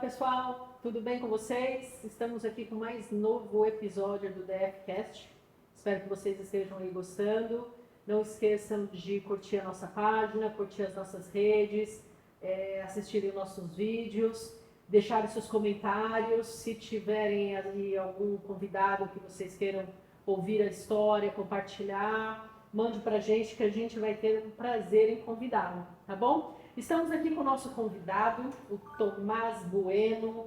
pessoal, tudo bem com vocês? Estamos aqui com mais novo episódio do DFcast. Espero que vocês estejam aí gostando. Não esqueçam de curtir a nossa página, curtir as nossas redes, assistirem nossos vídeos, deixarem seus comentários. Se tiverem aí algum convidado que vocês queiram ouvir a história, compartilhar, mande pra gente que a gente vai ter um prazer em convidá-lo, tá bom? Estamos aqui com o nosso convidado, o Tomás Bueno,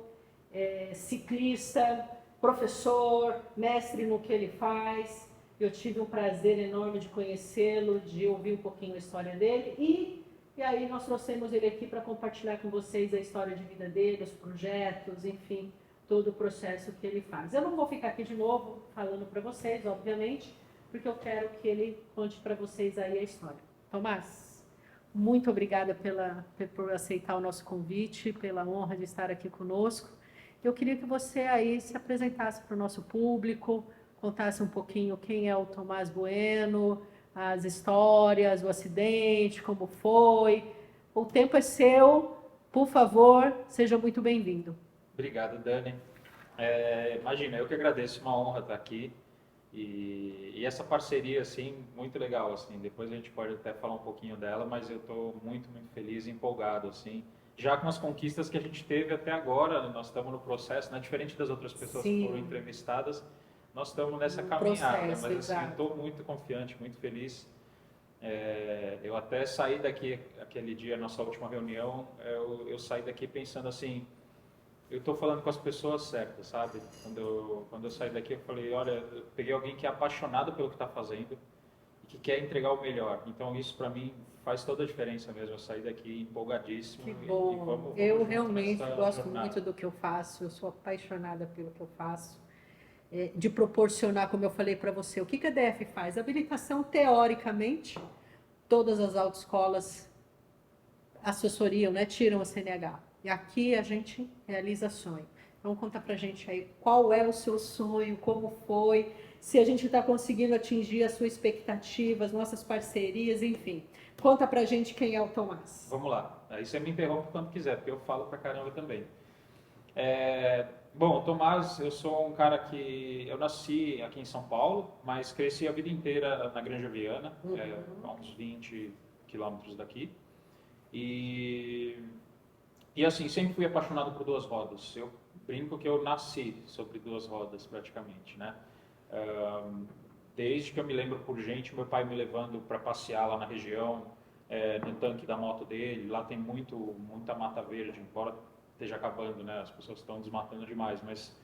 ciclista, professor, mestre no que ele faz. Eu tive um prazer enorme de conhecê-lo, de ouvir um pouquinho a história dele e aí nós trouxemos ele aqui para compartilhar com vocês a história de vida dele, os projetos, enfim, todo o processo que ele faz. Eu não vou ficar aqui de novo falando para vocês, obviamente, porque eu quero que ele conte para vocês aí a história. Tomás, muito obrigada por aceitar o nosso convite, pela honra de estar aqui conosco. Eu queria que você aí se apresentasse para o nosso público, contasse um pouquinho quem é o Tomás Bueno, as histórias, o acidente, como foi. O tempo é seu, por favor, seja muito bem-vindo. Obrigado, Dani. Imagina, eu que agradeço, uma honra estar aqui. E essa parceria, assim, muito legal, assim, depois a gente pode até falar um pouquinho dela, mas eu estou muito, muito feliz e empolgado, assim, já com as conquistas que a gente teve até agora. Nós estamos no processo, né, diferente das outras pessoas que foram entrevistadas, nós estamos nessa caminhada, mas assim, eu estou muito confiante, muito feliz. Eu até saí daqui, aquele dia, nossa última reunião, eu saí daqui pensando assim, eu estou falando com as pessoas certas, sabe? Quando eu saí daqui, eu falei, olha, eu peguei alguém que é apaixonado pelo que está fazendo e que quer entregar o melhor. Então, isso para mim faz toda a diferença mesmo. Eu saí daqui empolgadíssimo. Que bom. E vamos eu realmente gosto jornada. muito do que eu faço, eu sou apaixonada pelo que eu faço. De proporcionar, como eu falei para você, o que a DF faz? A habilitação, teoricamente, todas as autoescolas assessoriam, né? Tiram a CNH. E aqui a gente realiza sonho. Então conta pra gente aí qual é o seu sonho, como foi, se a gente está conseguindo atingir a sua expectativa, as nossas parcerias, enfim. Conta pra gente quem é o Tomás. Vamos lá. Aí você me interrompe quando quiser, porque eu falo pra caramba também. Bom, Tomás, eu sou um cara que... Eu nasci aqui em São Paulo, mas cresci a vida inteira na Granja Viana, a uns 20 quilômetros daqui. E assim, sempre fui apaixonado por duas rodas. Eu brinco que eu nasci sobre duas rodas, praticamente, né? Desde que eu me lembro por gente, meu pai me levando para passear lá na região, no tanque da moto dele. Lá tem muita mata verde, embora esteja acabando, né? As pessoas estão desmatando demais, mas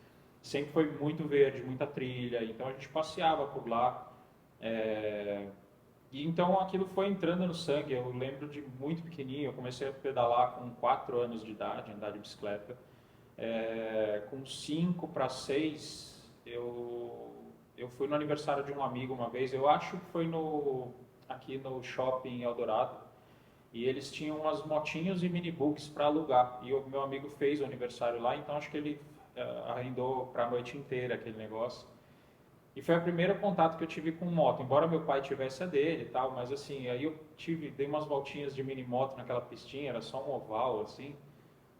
sempre foi muito verde, muita trilha. Então a gente passeava por lá. E então aquilo foi entrando no sangue. Eu lembro de muito pequenininho, eu comecei a pedalar com 4 anos de idade, andar de bicicleta. Com 5 para 6, eu fui no aniversário de um amigo uma vez, eu acho que foi aqui no shopping Eldorado, e eles tinham umas motinhos e minibooks para alugar, e o meu amigo fez o aniversário lá, então acho que ele arrendou para a noite inteira aquele negócio. E foi o primeiro contato que eu tive com moto, embora meu pai tivesse a dele e tal, mas assim, aí eu dei umas voltinhas de mini moto naquela pistinha, era só um oval, assim.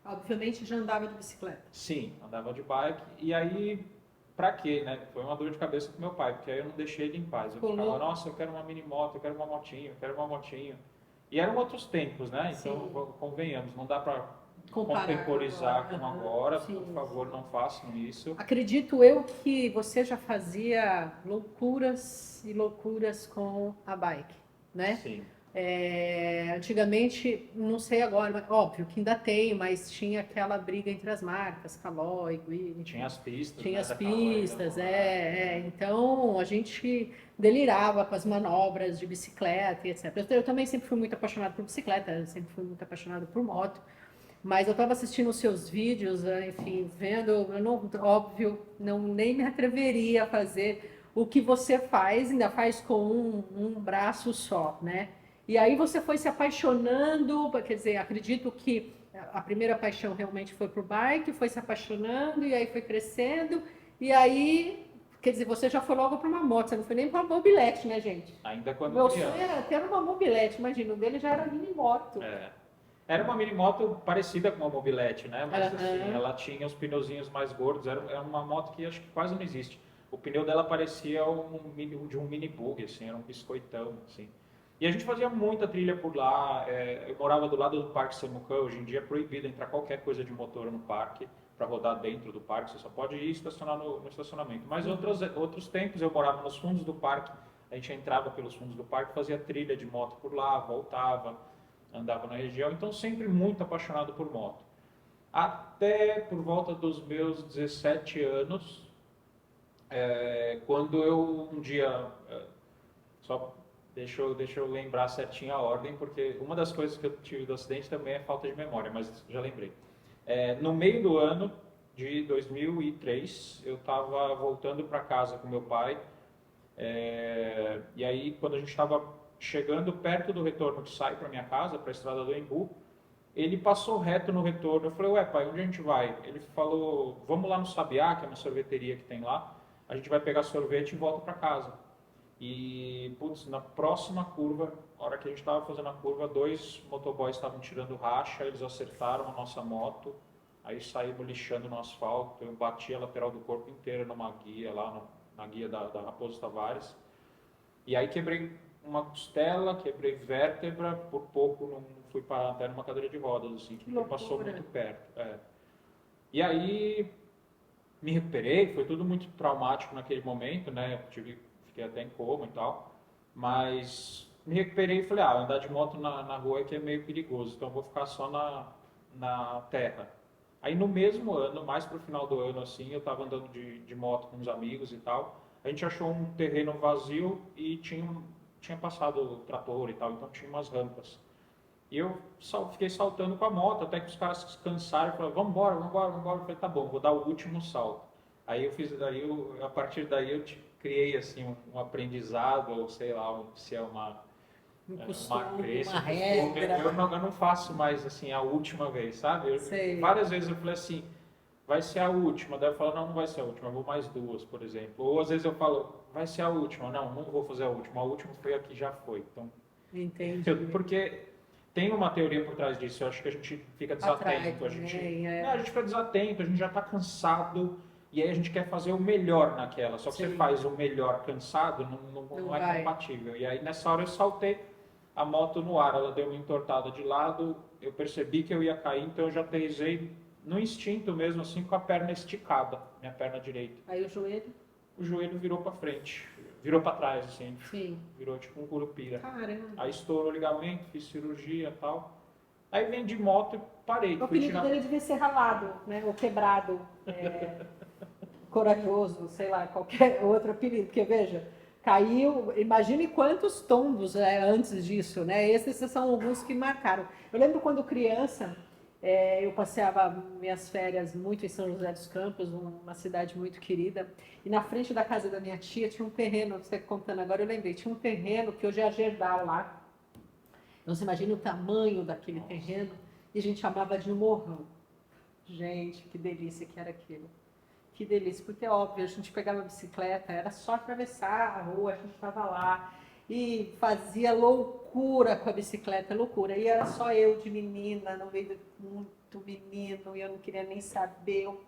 Obviamente já andava de bicicleta. Sim, andava de bike, e aí, pra quê, né? Foi uma dor de cabeça com meu pai, porque aí eu não deixei ele em paz. Eu ficava, nossa, eu quero uma mini moto, eu quero uma motinho, eu quero uma motinho. E eram outros tempos, né? Então, convenhamos, não dá pra contemporizar com agora, por favor, não façam isso. Acredito eu que você já fazia loucuras e loucuras com a bike, né? Sim. Antigamente, não sei agora, mas, óbvio que ainda tem, mas tinha aquela briga entre as marcas, Caloi, Guidi. Tinha as pistas. Tinha né, as pistas, Então a gente delirava com as manobras de bicicleta e etc. Eu também sempre fui muito apaixonado por bicicleta, sempre fui muito apaixonado por moto. Mas eu estava assistindo os seus vídeos, enfim, vendo, eu não, óbvio, nem me atreveria a fazer o que você faz, ainda faz com um braço só, né? E aí você foi se apaixonando, quer dizer, acredito que a primeira paixão realmente foi por bike, foi se apaixonando e aí foi crescendo, e aí, quer dizer, você já foi logo para uma moto, você não foi nem para uma mobilete, né, gente? Ainda quando Meu sonho era ter uma mobilete, imagina, o dele já era mini moto. Era uma mini moto parecida com uma mobilete, né? Mas Aham. assim, ela tinha os pneuzinhos mais gordos. Era uma moto que acho que quase não existe. O pneu dela parecia de um mini bug, assim, era um biscoitão, assim. E a gente fazia muita trilha por lá. Eu morava do lado do Parque Samucã. Hoje em dia é proibido entrar qualquer coisa de motor no parque para rodar dentro do parque. Você só pode ir estacionar no estacionamento. Mas outros tempos eu morava nos fundos do parque. A gente entrava pelos fundos do parque, fazia trilha de moto por lá, voltava, andava na região. Então sempre muito apaixonado por moto. Até por volta dos meus 17 anos, quando eu um dia, só deixa eu lembrar certinho a ordem, porque uma das coisas que eu tive do acidente também é falta de memória, mas já lembrei. No meio do ano de 2003, eu estava voltando para casa com meu pai, e aí quando a gente estava chegando perto do retorno que sai para minha casa, para a estrada do Embu, ele passou reto no retorno. Eu falei, ué pai, onde a gente vai? Ele falou, vamos lá no Sabiá, que é uma sorveteria que tem lá, a gente vai pegar sorvete e volta para casa. E, putz, na próxima curva, na hora que a gente estava fazendo a curva, 2 motoboys estavam tirando racha, eles acertaram a nossa moto, aí saímos lixando no asfalto, eu bati a lateral do corpo inteiro numa guia lá, na guia da Raposo Tavares, e aí quebrei uma costela, quebrei vértebra, por pouco não fui parar até numa cadeira de rodas, assim, porque passou muito perto. E aí me recuperei, foi tudo muito traumático naquele momento, né? Fiquei até em coma e tal, mas me recuperei e falei, andar de moto na rua aqui é meio perigoso, então eu vou ficar só na terra. Aí no mesmo ano, mais pro final do ano assim, eu estava andando de moto com uns amigos e tal, a gente achou um terreno vazio e tinha passado o trator e tal, então tinha umas rampas. E eu fiquei saltando com a moto, até que os caras se cansaram e falaram, vamos embora. Eu falei, tá bom, vou dar o último salto. Aí a partir daí eu criei assim um aprendizado, ou sei lá, se é uma crença, uma regra. eu não faço mais assim a última vez, sabe? Várias vezes eu falei assim, vai ser a última. Daí eu falo, não vai ser a última, eu vou mais 2, por exemplo. Ou às vezes eu falo, vai ser a última. Não vou fazer a última foi a que já foi. Então, entendi. Porque tem uma teoria por trás disso, eu acho que a gente fica desatento, a gente fica desatento, a gente já está cansado e aí a gente quer fazer o melhor naquela, só que você faz o melhor cansado, não é compatível. E aí nessa hora eu saltei a moto no ar, ela deu uma entortada de lado, eu percebi que eu ia cair, então eu já aterrissei no instinto mesmo, assim, com a perna esticada, minha perna direita. Aí o joelho? O joelho virou para frente. Virou para trás, assim. Sim. Virou tipo um curupira. Caramba. Aí estourou o ligamento, fiz cirurgia e tal. Aí vim de moto e parei. O apelido dele devia ser ralado, né? Ou quebrado. Corajoso, sei lá, qualquer outro apelido. Porque, veja, caiu... Imagine quantos tombos antes disso, né? Esses são alguns que marcaram. Eu lembro quando criança... eu passeava minhas férias muito em São José dos Campos, uma cidade muito querida, e na frente da casa da minha tia tinha um terreno, você contando agora, eu lembrei, tinha um terreno que hoje é a Gerdau lá. Então você imagina o tamanho daquele terreno, e a gente chamava de morrão. Gente, que delícia que era aquilo. Que delícia, porque é óbvio, a gente pegava a bicicleta, era só atravessar a rua, a gente estava lá. E fazia loucura com a bicicleta, loucura. E era só eu de menina, no meio de muito menino, e eu não queria nem saber. Eu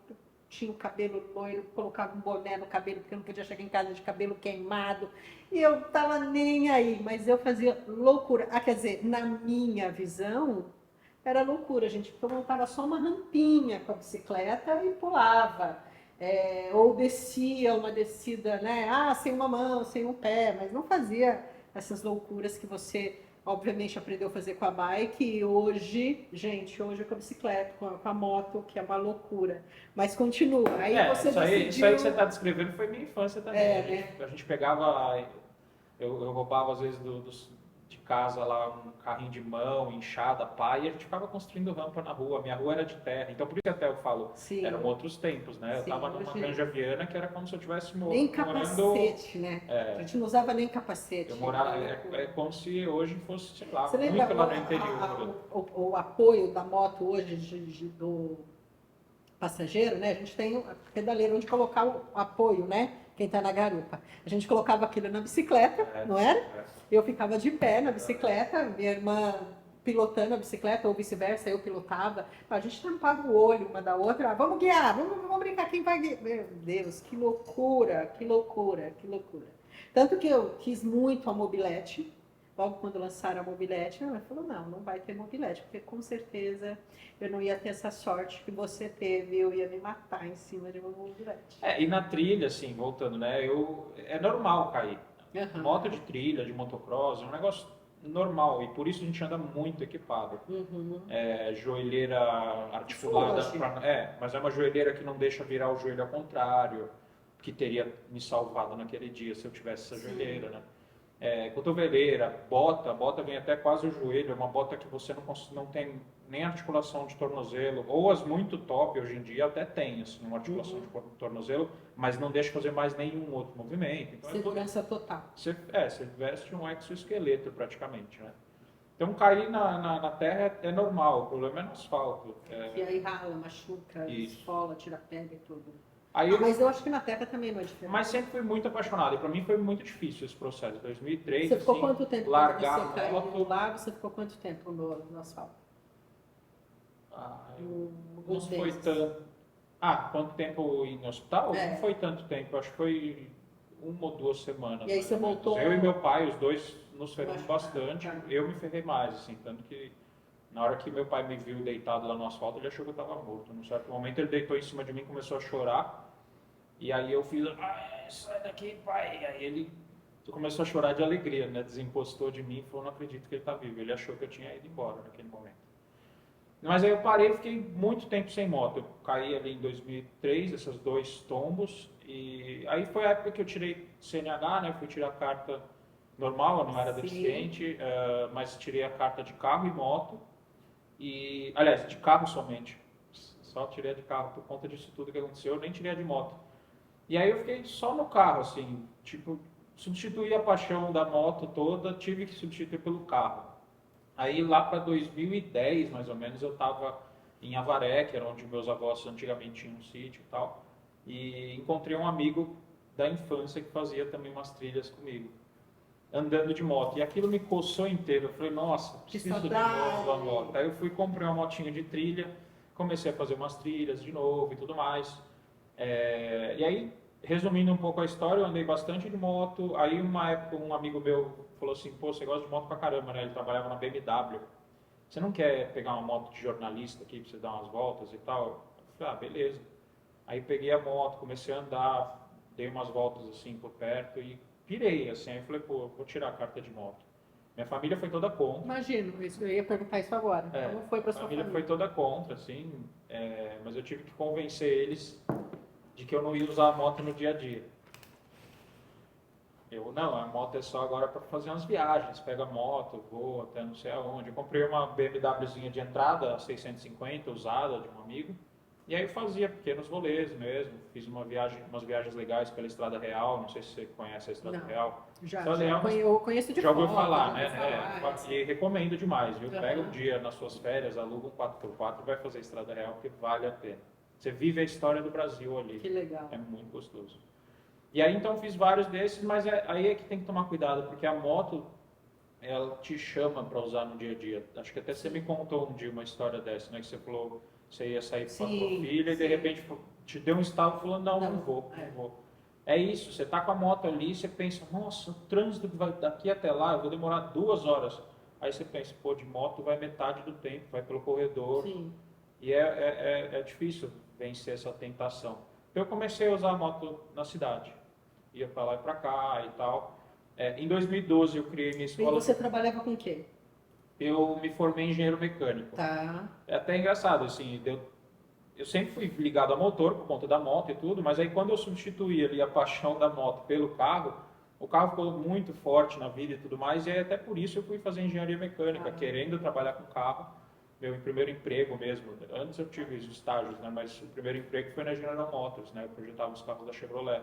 tinha o cabelo loiro, colocava um boné no cabelo, porque eu não podia chegar em casa de cabelo queimado. E eu tava nem aí, mas eu fazia loucura. Quer dizer, na minha visão, era loucura, gente, porque eu montava só uma rampinha com a bicicleta e pulava. Ou descia uma descida, né? Sem uma mão, sem um pé, mas não fazia essas loucuras que você, obviamente, aprendeu a fazer com a bike. E hoje, gente, hoje é com a bicicleta, com a moto, que é uma loucura. Mas continua. Aí você isso aí que você está descrevendo foi minha infância também. A gente pegava, eu roubava às vezes de casa lá um carrinho de mão, enxada, pá, e a gente ficava construindo rampa na rua. Minha rua era de terra, então por isso até eu falo, eram outros tempos, né? Eu tava numa Granja Viana que era como se eu tivesse nem capacete, né? A gente não usava nem capacete. Eu morava, como se hoje fosse, sei lá, você muito lembra lá no interior. O apoio da moto hoje do passageiro, né? A gente tem a pedaleira onde colocar o apoio, né? Quem está na garupa. A gente colocava aquilo na bicicleta, não era? Eu ficava de pé na bicicleta, minha irmã pilotando a bicicleta ou vice-versa, eu pilotava, a gente tampava o olho uma da outra, vamos guiar, vamos brincar, quem vai guiar? Meu Deus, que loucura, que loucura, que loucura. Tanto que eu quis muito a mobilete, logo quando lançaram a mobilete, ela falou, não vai ter mobilete, porque com certeza eu não ia ter essa sorte que você teve, eu ia me matar em cima de uma mobilete. E na trilha, assim, voltando, né? É normal cair. Uhum. Moto de trilha, de motocross, é um negócio normal. E por isso a gente anda muito equipado. Uhum. Joelheira articulada. Mas é uma joelheira que não deixa virar o joelho ao contrário, que teria me salvado naquele dia se eu tivesse essa joelheira, né? Cotoveleira, bota vem até quase o joelho, é uma bota que você não tem nem articulação de tornozelo, ou as muito top hoje em dia até tem assim, uma articulação de tornozelo, mas não deixa fazer mais nenhum outro movimento. Então, segurança total. Você veste um exoesqueleto praticamente, né? Então cair na terra é normal, o problema é no asfalto. E aí rala, machuca, Isso. esfola, tira a pele e tudo. Aí mas eu acho que na terra também não é diferente. Mas sempre fui muito apaixonado. E para mim foi muito difícil esse processo. 2003, você ficou assim, quanto tempo largar quando você caiu lá? Você ficou quanto tempo no asfalto? Não foi tanto. Quanto tempo em hospital? Não foi tanto tempo. Acho que foi 1 ou 2 semanas. E aí você voltou? Eu e meu pai, os dois nos ferramos bastante. Eu me ferrei mais, assim, tanto que na hora que meu pai me viu deitado lá no asfalto, ele achou que eu estava morto. Num certo momento ele deitou em cima de mim, começou a chorar. E aí eu fiz, sai daqui, pai. Aí ele começou a chorar de alegria, né? Desencostou de mim e falou, não acredito que ele está vivo. Ele achou que eu tinha ido embora naquele momento. Mas aí eu parei e fiquei muito tempo sem moto. Eu caí ali em 2003, esses 2 tombos. E aí foi a época que eu tirei CNH, né? Fui tirar a carta normal, eu não era deficiente, mas tirei a carta de carro e moto. Aliás, de carro somente. Só tirei a de carro por conta disso tudo que aconteceu, eu nem tirei a de moto. E aí eu fiquei só no carro, assim, tipo, substituí a paixão da moto toda, tive que substituir pelo carro. Aí lá para 2010, mais ou menos, eu estava em Avaré, que era onde meus avós antigamente tinham um sítio e tal, e encontrei um amigo da infância que fazia também umas trilhas comigo, andando de moto. E aquilo me coçou inteiro. Eu falei, nossa, preciso de novo da moto. Aí eu fui comprar uma motinha de trilha, comecei a fazer umas trilhas de novo e tudo mais. E aí, resumindo um pouco a história, eu andei bastante de moto. Aí uma época um amigo meu falou assim, pô, você gosta de moto pra caramba, né? Ele trabalhava na BMW. Você não quer pegar uma moto de jornalista aqui pra você dar umas voltas e tal? Eu falei, beleza. Aí peguei a moto, comecei a andar, dei umas voltas assim por perto e pirei, assim. Aí falei, pô, vou tirar a carta de moto. Minha família foi toda contra. Imagino, eu ia perguntar isso agora. Como foi para sua família? A família foi toda contra, assim, mas eu tive que convencer eles de que eu não ia usar a moto no dia a dia. A moto é só agora para fazer umas viagens, pega a moto, vou até não sei aonde. Eu comprei uma BMWzinha de entrada, 650, usada, de um amigo, e aí eu fazia pequenos rolês mesmo, fiz umas viagens legais pela Estrada Real, não sei se você conhece a Estrada Real. Eu conheço de já ouviu foto, falar, né? E recomendo demais, viu? Pega um dia nas suas férias, aluga um 4x4 e vai fazer a Estrada Real, porque vale a pena. Você vive a história do Brasil ali. Que legal. É muito gostoso. E aí então fiz vários desses, mas aí é que tem que tomar cuidado, porque a moto, ela te chama para usar no dia a dia. Acho que até você me contou um dia uma história dessa, né? Que você falou, você ia sair com a tua filha e de repente te deu um estalo falando, não vou. É isso, você tá com a moto ali, você pensa, nossa, o trânsito vai daqui até lá, eu vou demorar 2 horas. Aí você pensa, pô, de moto vai metade do tempo, vai pelo corredor. Sim. E é difícil vencer essa tentação. Eu comecei a usar a moto na cidade. Ia para lá e para cá e tal. Em 2012 eu criei minha escola. E você trabalhava com o quê? Eu me formei em engenheiro mecânico. Tá. É até engraçado, assim, eu sempre fui ligado a motor por conta da moto e tudo, mas aí quando eu substituí ali a paixão da moto pelo carro, o carro ficou muito forte na vida e tudo mais, e aí até por isso eu fui fazer engenharia mecânica, querendo trabalhar com carro. Meu primeiro emprego mesmo, antes eu tive os estágios, né, mas o primeiro emprego foi na General Motors, né, eu projetava os carros da Chevrolet.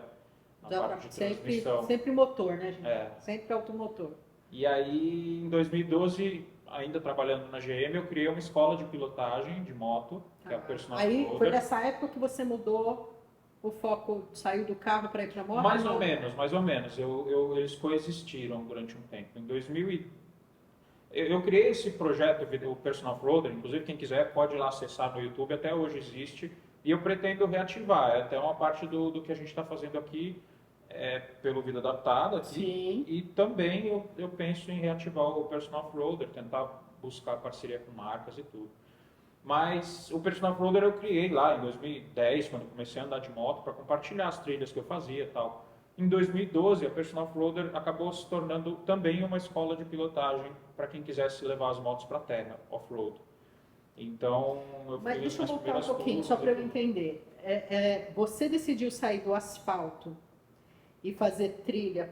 Sempre motor, né, gente? Sempre automotor. E aí, em 2012, ainda trabalhando na GM, eu criei uma escola de pilotagem de moto, que é a Personal Aí Rover. foi nessa época que você mudou o foco, saiu do carro para ir para a moto? Mais ou menos. Eles coexistiram durante um tempo. Eu criei esse projeto, o Personal Off-Roader, inclusive quem quiser pode ir lá acessar no YouTube, até hoje existe, e eu pretendo reativar, é até uma parte do que a gente está fazendo aqui, pelo Vida Adaptada aqui, Sim. e também eu penso em reativar o Personal Off-Roader, tentar buscar parceria com marcas e tudo. Mas o Personal Off-Roader eu criei lá em 2010, quando eu comecei a andar de moto, para compartilhar as trilhas que eu fazia e tal. Em 2012, a Personal Off-Roader acabou se tornando também uma escola de pilotagem para quem quisesse levar as motos para a terra, off-road. Então, eu Mas fiz deixa eu minhas voltar um primeiras pouquinho, curvas só e para eu tudo. entender. Você decidiu sair do asfalto e fazer trilha.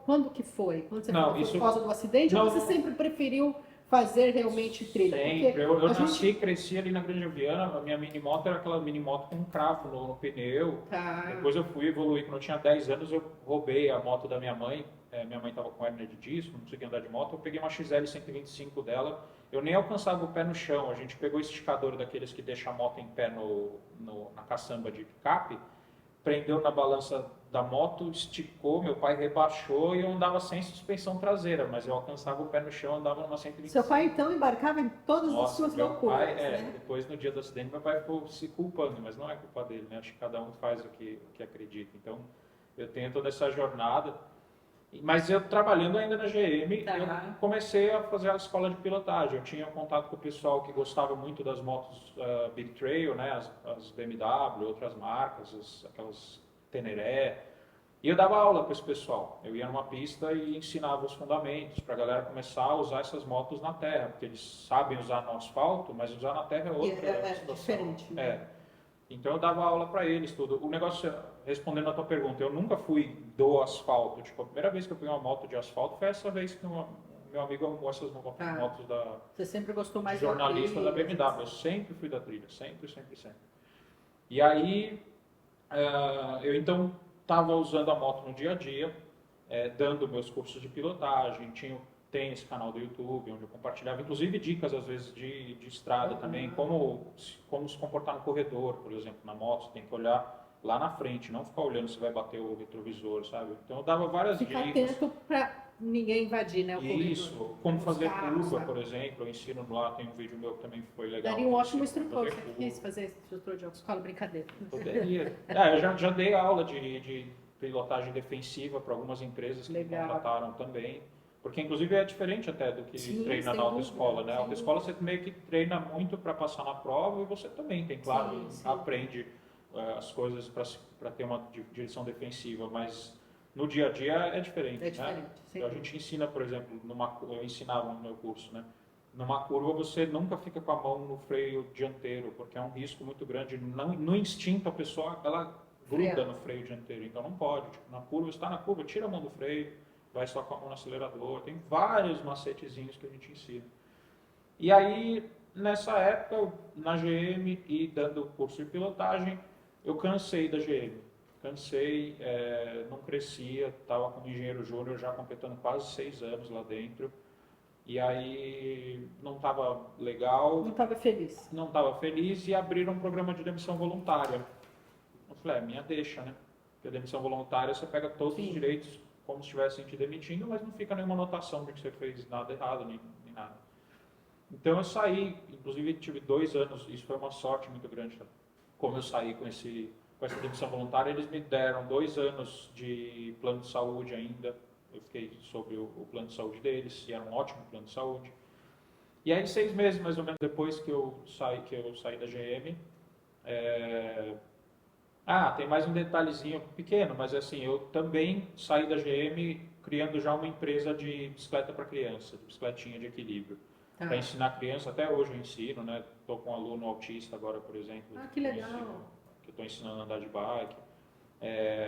Quando que foi? Quando você falou, Não, foi por isso causa do acidente ou não, você sempre preferiu fazer realmente trilha? sempre. Porque Eu a nasci e gente... cresci ali na Grande Viana. A minha mini moto era aquela mini moto com um cravo no pneu. Tá. Depois eu fui evoluir. Quando eu tinha 10 anos, eu roubei a moto da minha mãe. Minha mãe estava com hérnia de disco, não conseguia andar de moto. Eu peguei uma XL 125 dela. Eu nem alcançava o pé no chão. A gente pegou o esticador daqueles que deixa a moto em pé na caçamba de picape, prendeu na balança da moto, esticou, meu pai rebaixou e eu andava sem suspensão traseira, mas eu alcançava o pé no chão, andava numa 125. Seu pai então embarcava em todas as Nossa, suas meu loucuras, pai, né? depois no dia do acidente, meu pai ficou se culpando, mas não é culpa dele, né? Acho que cada um faz o que acredita. Então, eu tenho toda essa jornada. Mas eu trabalhando ainda na GM, Tá. eu comecei a fazer a escola de pilotagem. Eu tinha contato com o pessoal que gostava muito das motos Big Trail, né? As BMW, outras marcas, aquelas Teneré. E eu dava aula para esse pessoal. Eu ia numa pista e ensinava os fundamentos para a galera começar a usar essas motos na terra, porque eles sabem usar no asfalto, mas usar na terra é outra situação. Diferente. Né? Então eu dava aula para eles, tudo. O negócio, respondendo a tua pergunta, eu nunca fui do asfalto. Tipo, a primeira vez que eu peguei uma moto de asfalto foi essa vez que meu amigo arrumou essas motos Você sempre gostou mais de jornalista da trilha, BMW. Eu sempre fui da trilha, sempre, sempre, sempre. E aí, eu então estava usando a moto no dia a dia, dando meus cursos de pilotagem, tem esse canal do YouTube, onde eu compartilhava, inclusive dicas, às vezes, de estrada também, como se comportar no corredor, por exemplo, na moto, você tem que olhar lá na frente, não ficar olhando se vai bater o retrovisor, sabe? Então eu dava várias Ficar dicas. atento para ninguém invadir, né, o corredor. Isso, como fazer carros, curva, sabe? por exemplo, eu ensino lá, tem um vídeo meu que também foi legal. Daria um que eu ótimo ensino instrutor. fazer Você curva. quis fazer instrutor de autoescola? Brincadeira. Poderia. Eu já dei aula de pilotagem defensiva para algumas empresas que me Legal. contrataram também. Porque, inclusive, é diferente até do que Sim, treina sem na autoescola, dúvida, né? A sem autoescola você meio que treina muito para passar na prova e você também tem, claro, Sim, sim. aprende as coisas para ter uma direção defensiva, mas no dia a dia é diferente, É diferente, né? sem Então, a gente ensina, por exemplo, eu ensinava no meu curso, né? Numa curva você nunca fica com a mão no freio dianteiro, porque é um risco muito grande. No instinto a pessoa ela gruda Freia. no freio dianteiro, então não pode. Tipo, na curva, está na curva, tira a mão do freio, vai só com a mão no acelerador. Tem vários macetezinhos que a gente ensina. E aí, nessa época, na GM e dando curso de pilotagem, eu cansei da GM. Cansei, não crescia, estava como engenheiro júnior já completando quase 6 anos lá dentro. E aí não estava legal, Não estava feliz. não estava feliz e abriram um programa de demissão voluntária. Eu falei, minha deixa, né? Porque a demissão voluntária você pega todos Sim. os direitos como se estivessem te demitindo, mas não fica nenhuma anotação de que você fez nada errado, nem nada. Então eu saí, inclusive tive 2 anos, isso foi uma sorte muito grande. Como eu saí com essa demissão voluntária, eles me deram 2 anos de plano de saúde ainda. Eu fiquei sobre o plano de saúde deles, e era um ótimo plano de saúde. E aí, 6 meses mais ou menos depois que eu saí da GM, tem mais um detalhezinho pequeno, mas assim, eu também saí da GM criando já uma empresa de bicicleta para criança, de bicicletinha de equilíbrio. Tá. Para ensinar criança, até hoje eu ensino, né? Estou com um aluno autista agora, por exemplo. Que legal. Que eu estou ensinando a andar de bike.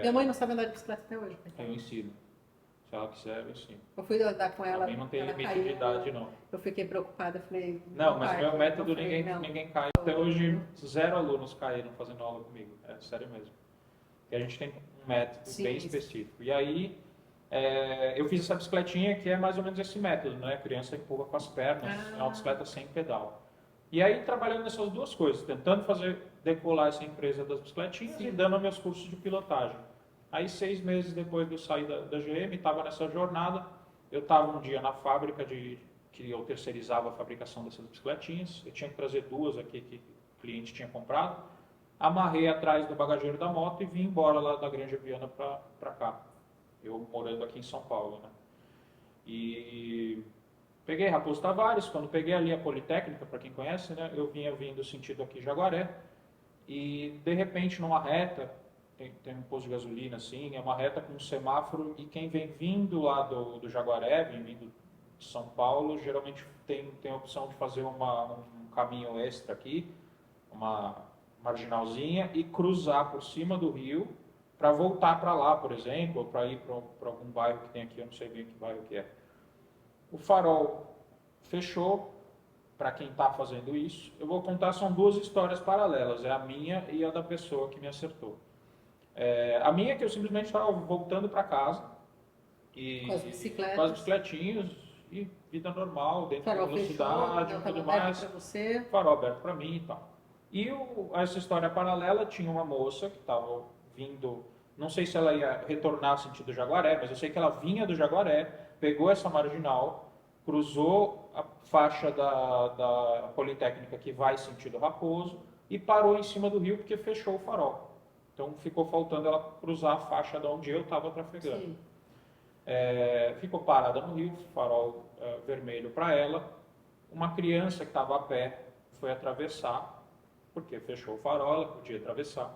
Minha mãe não sabe andar de bicicleta até hoje. Eu ensino. Se ela quiser, eu ensino. Eu fui andar com ela. Também não tem ela limite caiu, de idade, não. Eu fiquei preocupada, falei... Não, mas pai, meu método eu falei, ninguém cai. Até hoje, 0 alunos caíram fazendo aula comigo. É sério mesmo. E a gente tem um método bem específico. E aí, eu fiz essa bicicletinha que é mais ou menos esse método, né? A criança empurra com as pernas, é uma bicicleta sem pedal. E aí, trabalhando nessas duas coisas, tentando decolar essa empresa das bicicletinhas e dando meus cursos de pilotagem. Aí, 6 meses depois de eu sair da GM, estava nessa jornada, Eu estava um dia na fábrica que eu terceirizava a fabricação dessas bicicletinhas. Eu tinha que trazer duas aqui que o cliente tinha comprado. Amarrei atrás do bagageiro da moto e vim embora lá da Granja Viana para cá. Eu morando aqui em São Paulo, né? E peguei Raposo Tavares. Quando peguei ali a Politécnica, para quem conhece, né? Eu vinha vindo sentido aqui Jaguaré. E de repente numa reta, tem um posto de gasolina assim, é uma reta com um semáforo e quem vem vindo lá do Jaguaré, vem vindo de São Paulo, geralmente tem a opção de fazer um caminho extra aqui, uma marginalzinha e cruzar por cima do rio para voltar para lá, por exemplo, ou para ir para algum bairro que tem aqui, eu não sei bem que bairro que é. O farol fechou, para quem está fazendo isso. Eu vou contar, são duas histórias paralelas, é a minha e a da pessoa que me acertou. A minha é que eu simplesmente estava voltando para casa e Com as bicicletas. com as bicicletinhas e vida normal, dentro da Farol velocidade fechou, e tudo estava aberto mais, para você. farol aberto para mim e tal. E essa história paralela tinha uma moça que estava vindo, não sei se ela ia retornar sentido Jaguaré, mas eu sei que ela vinha do Jaguaré, pegou essa marginal, cruzou a faixa da Politécnica que vai sentido Raposo e parou em cima do rio porque fechou o farol. Então ficou faltando ela cruzar a faixa de onde eu estava trafegando. Ficou parada no rio, farol vermelho para ela. Uma criança que estava a pé foi atravessar, porque fechou o farol, ela podia atravessar.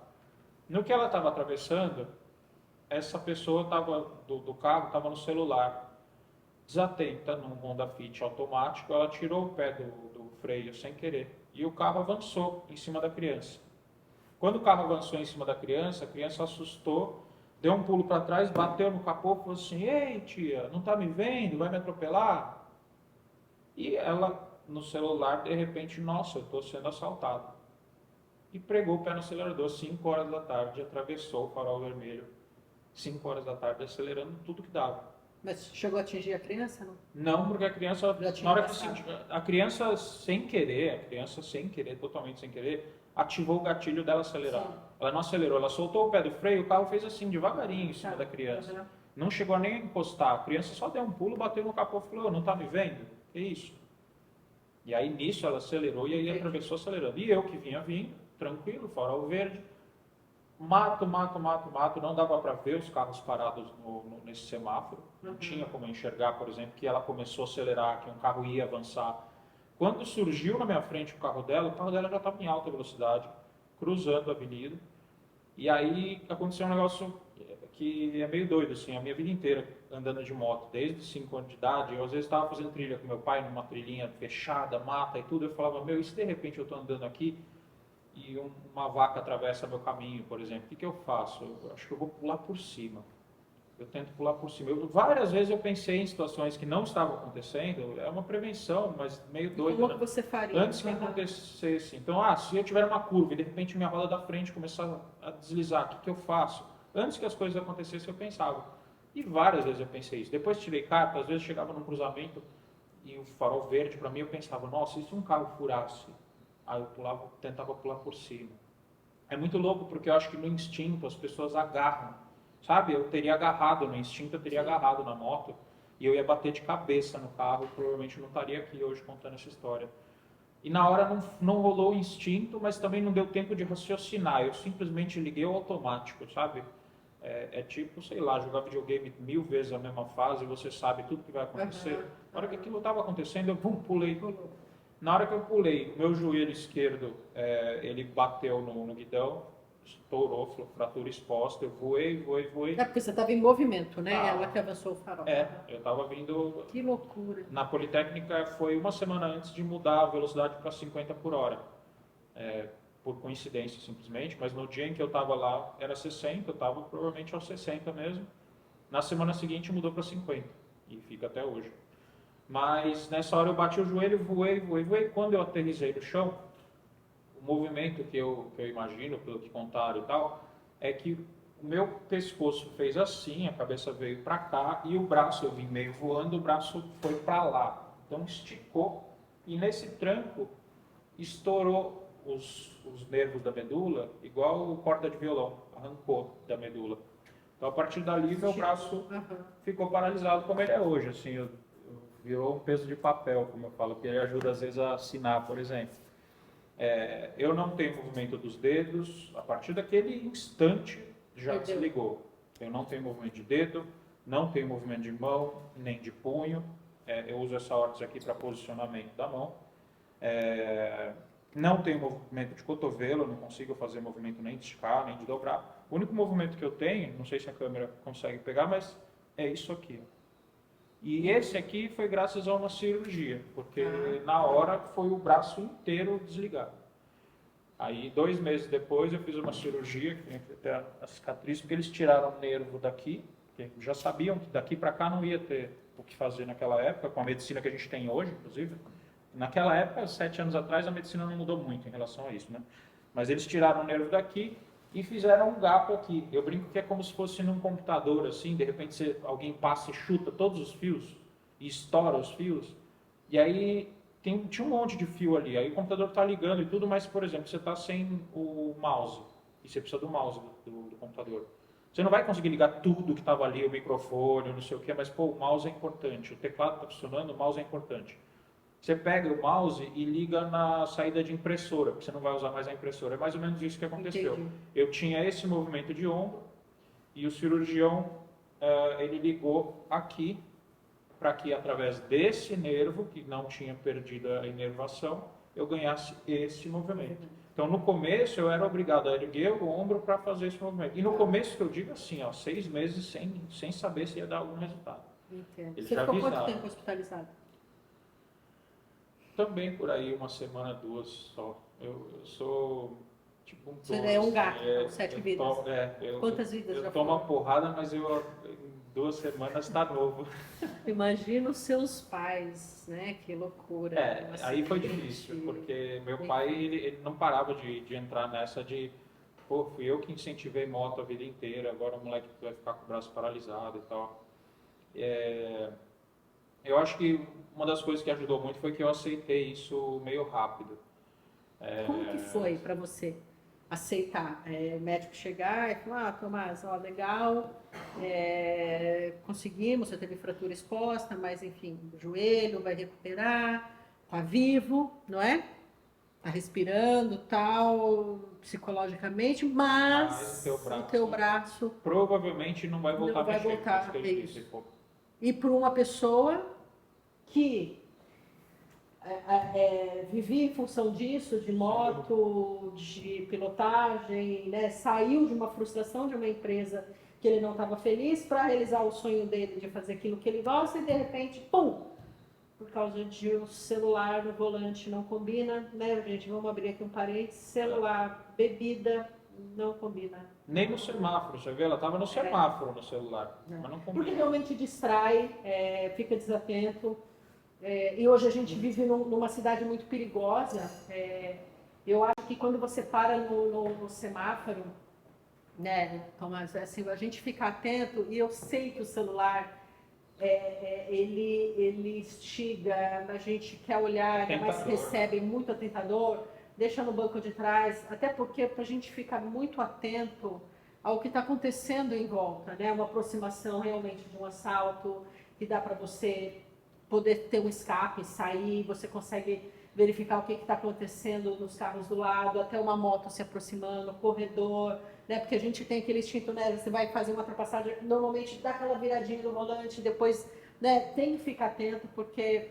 No que ela estava atravessando, essa pessoa do carro estava no celular. Desatenta num Honda Fit automático, ela tirou o pé do freio sem querer e o carro avançou em cima da criança. Quando o carro avançou em cima da criança, a criança assustou, deu um pulo para trás, bateu no capô e falou assim: "Ei, tia, não está me vendo? Vai me atropelar?" E ela, no celular, de repente, nossa, eu estou sendo assaltado. E pregou o pé no acelerador, 5 horas da tarde, atravessou o farol vermelho, 5 horas da tarde, acelerando tudo que dava. Mas chegou a atingir a criança, não? Não, porque a criança, Já tinha na hora que passado. sentiu, a criança sem querer, totalmente sem querer, ativou o gatilho dela acelerar. Sim. Ela não acelerou, ela soltou o pé do freio, o carro fez assim, devagarinho em cima Tá. da criança. Uhum. Não chegou a nem a encostar, a criança só deu um pulo, bateu no capô e falou: "Não tá me vendo? Que isso?" E aí nisso ela acelerou e aí atravessou acelerando. E eu que vinha vindo, tranquilo, farol verde, mato, não dava para ver os carros parados nesse semáforo, não tinha como enxergar, por exemplo, que ela começou a acelerar, que um carro ia avançar. Quando surgiu na minha frente o carro dela já estava em alta velocidade, cruzando a avenida, e aí aconteceu um negócio que é meio doido, assim, a minha vida inteira andando de moto, desde 5 anos de idade, eu às vezes estava fazendo trilha com meu pai, numa trilhinha fechada, mata e tudo, eu falava: "Meu, e se de repente eu estou andando aqui e uma vaca atravessa meu caminho, por exemplo, o que eu faço? Eu acho que eu vou pular por cima." Eu tento pular por cima. Várias vezes eu pensei em situações que não estavam acontecendo, é uma prevenção, mas meio doida, Como né? que você faria? Antes que acontecesse. Então, se eu tiver uma curva e de repente minha roda da frente começar a deslizar, o que eu faço? Antes que as coisas acontecessem, eu pensava. E várias vezes eu pensei isso. Depois tirei carta, às vezes chegava num cruzamento e o farol verde para mim, eu pensava: nossa, e se um carro furasse? Aí eu tentava pular por cima. É muito louco porque eu acho que no instinto as pessoas agarram, sabe? Eu teria agarrado no instinto, eu teria agarrado na moto e eu ia bater de cabeça no carro, provavelmente não estaria aqui hoje contando essa história. E na hora não rolou o instinto, mas também não deu tempo de raciocinar, eu simplesmente liguei o automático, sabe? É tipo, sei lá, jogar videogame 1000 vezes a mesma fase, você sabe tudo que vai acontecer. Na hora que aquilo estava acontecendo, eu pulei. Na hora que eu pulei, o meu joelho esquerdo, ele bateu no guidão, estourou, fratura exposta, eu voei. É porque você estava em movimento, né? Ah. Ela que avançou o farol. Eu estava vindo... Que loucura. Na Politécnica foi uma semana antes de mudar a velocidade para 50 por hora. Por coincidência, simplesmente, mas no dia em que eu estava lá era 60, eu estava provavelmente aos 60 mesmo. Na semana seguinte mudou para 50 e fica até hoje. Mas nessa hora eu bati o joelho, voei. Quando eu aterrissei no chão, o movimento que eu imagino, pelo que contaram e tal, é que o meu pescoço fez assim, a cabeça veio para cá e o braço, eu vim meio voando, o braço foi para lá. Então esticou e nesse tranco estourou os nervos da medula, igual corda de violão, arrancou da medula. Então, a partir dali, meu braço ficou paralisado como ele é hoje, assim, virou um peso de papel, como eu falo, que ele ajuda às vezes a assinar, por exemplo. Eu não tenho movimento dos dedos, a partir daquele instante já desligou. Eu não tenho movimento de dedo, não tenho movimento de mão, nem de punho. Eu uso essa órtese aqui para posicionamento da mão. Não tenho movimento de cotovelo, não consigo fazer movimento nem de esticar, nem de dobrar. O único movimento que eu tenho, não sei se a câmera consegue pegar, mas é isso aqui. E esse aqui foi graças a uma cirurgia, porque na hora foi o braço inteiro desligado. Aí 2 meses depois eu fiz uma cirurgia, que tem até a cicatriz, porque eles tiraram o nervo daqui, porque já sabiam que daqui para cá não ia ter o que fazer naquela época, com a medicina que a gente tem hoje, inclusive. Naquela época, 7 anos atrás, a medicina não mudou muito em relação a isso, né? Mas eles tiraram o nervo daqui e fizeram um gapo aqui. Eu brinco que é como se fosse num computador, assim, de repente alguém passa e chuta todos os fios e estoura os fios, e aí tinha um monte de fio ali, aí o computador está ligando e tudo, mas, por exemplo, você está sem o mouse, e você precisa do mouse do computador. Você não vai conseguir ligar tudo que estava ali, o microfone, não sei o que, mas, pô, o mouse é importante, o teclado está funcionando, o mouse é importante. Você pega o mouse e liga na saída de impressora, porque você não vai usar mais a impressora. É mais ou menos isso que aconteceu. Entendi. Eu tinha esse movimento de ombro e o cirurgião, ele ligou aqui, para que através desse nervo, que não tinha perdido a inervação, eu ganhasse esse movimento. Então, no começo, eu era obrigado a erguer o ombro para fazer esse movimento. E no começo, que eu digo assim, 6 meses sem saber se ia dar algum resultado. Entendo. Eles Você já ficou quanto avisaram. tempo hospitalizado? Também por aí, 1 semana, 2 só. Eu sou tipo um Você touro, é um assim, gato, 7 vidas. Quantas vidas já eu tomo foram? uma porrada, mas em 2 semanas está novo. Imagina os seus pais, né? Que loucura. Um Aí foi acidente. difícil, porque meu pai, ele não parava de entrar nessa de, pô, fui eu que incentivei moto a vida inteira, agora o moleque vai ficar com o braço paralisado e tal. Eu acho que uma das coisas que ajudou muito foi que eu aceitei isso meio rápido. Como que foi para você aceitar? O médico chegar e falar, Tomás, ó, legal, conseguimos, você teve fratura exposta, mas enfim, o joelho vai recuperar, tá vivo, não é? Tá respirando, tal, psicologicamente, mas o teu braço Provavelmente não vai voltar não vai a mexer. voltar, Isso que ele disse, pô. E para uma pessoa que vivia em função disso, de moto, de pilotagem, né? Saiu de uma frustração de uma empresa que ele não estava feliz para realizar o sonho dele de fazer aquilo que ele gosta e de repente, pum, por causa de um celular no volante não combina, né, gente? Vamos abrir aqui um parênteses, celular, bebida, não combina. Nem no semáforo, você vê? Ela estava no semáforo no celular, mas não combina. Porque realmente distrai, fica desatento. E hoje a gente vive numa cidade muito perigosa. Eu acho que quando você para no semáforo, né, Tomás, assim, a gente fica atento, e eu sei que o celular ele instiga, a gente quer olhar, mas recebe muito atentador, deixa no banco de trás, até porque para a gente ficar muito atento ao que está acontecendo em volta, né? Uma aproximação realmente de um assalto, que dá para você poder ter um escape, sair, você consegue verificar o que está acontecendo nos carros do lado, até uma moto se aproximando, corredor, né? Porque a gente tem aquele instinto, né? Você vai fazer uma ultrapassagem, normalmente dá aquela viradinha no volante, depois, né? Tem que ficar atento, porque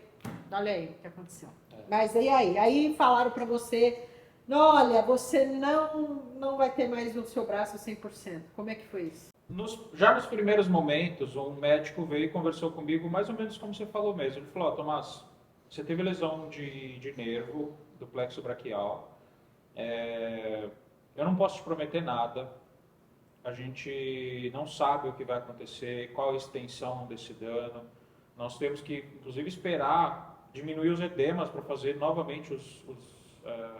olha aí o que aconteceu. Mas e aí? Aí falaram para você, olha, você não vai ter mais o seu braço 100%. Como é que foi isso? Já nos primeiros momentos, um médico veio e conversou comigo, mais ou menos como você falou mesmo. Ele falou, Tomás, você teve lesão de nervo do plexo braquial. Eu não posso te prometer nada. A gente não sabe o que vai acontecer, qual a extensão desse dano. Nós temos que, inclusive, esperar diminuir os edemas para fazer novamente os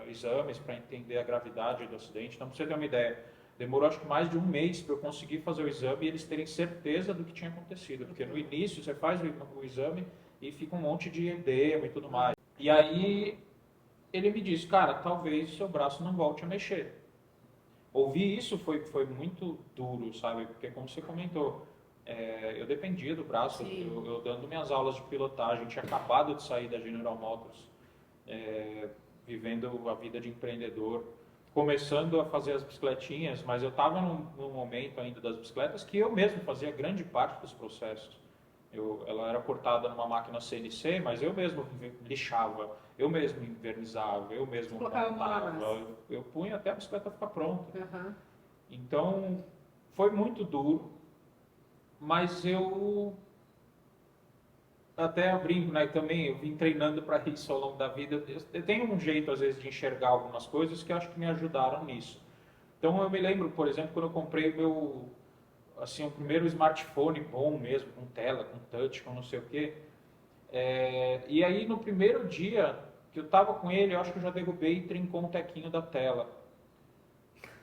exames para entender a gravidade do acidente. Então, para você ter uma ideia, demorou acho que mais de 1 mês para eu conseguir fazer o exame e eles terem certeza do que tinha acontecido. Porque no início você faz o exame e fica um monte de edema e tudo mais. E aí ele me disse, cara, talvez o seu braço não volte a mexer. ouvir isso foi muito duro, sabe? Porque como você comentou, eu dependia do braço, eu dando minhas aulas de pilotagem, tinha acabado de sair da General Motors, vivendo a vida de empreendedor, começando a fazer as bicicletinhas, mas eu estava num momento ainda das bicicletas que eu mesmo fazia grande parte dos processos. Ela era cortada numa máquina CNC, mas eu mesmo lixava, eu mesmo invernizava, eu mesmo montava, eu punha até a bicicleta ficar pronta. Uhum. Então, foi muito duro, mas eu até brinco, né? Também eu vim treinando para isso ao longo da vida. Eu tenho um jeito, às vezes, de enxergar algumas coisas que eu acho que me ajudaram nisso. Então, eu me lembro, por exemplo, quando eu comprei o meu, assim, o primeiro smartphone bom mesmo, com tela, com touch, com não sei o quê. E aí, no primeiro dia que eu estava com ele, eu acho que eu já derrubei e trincou um tequinho da tela.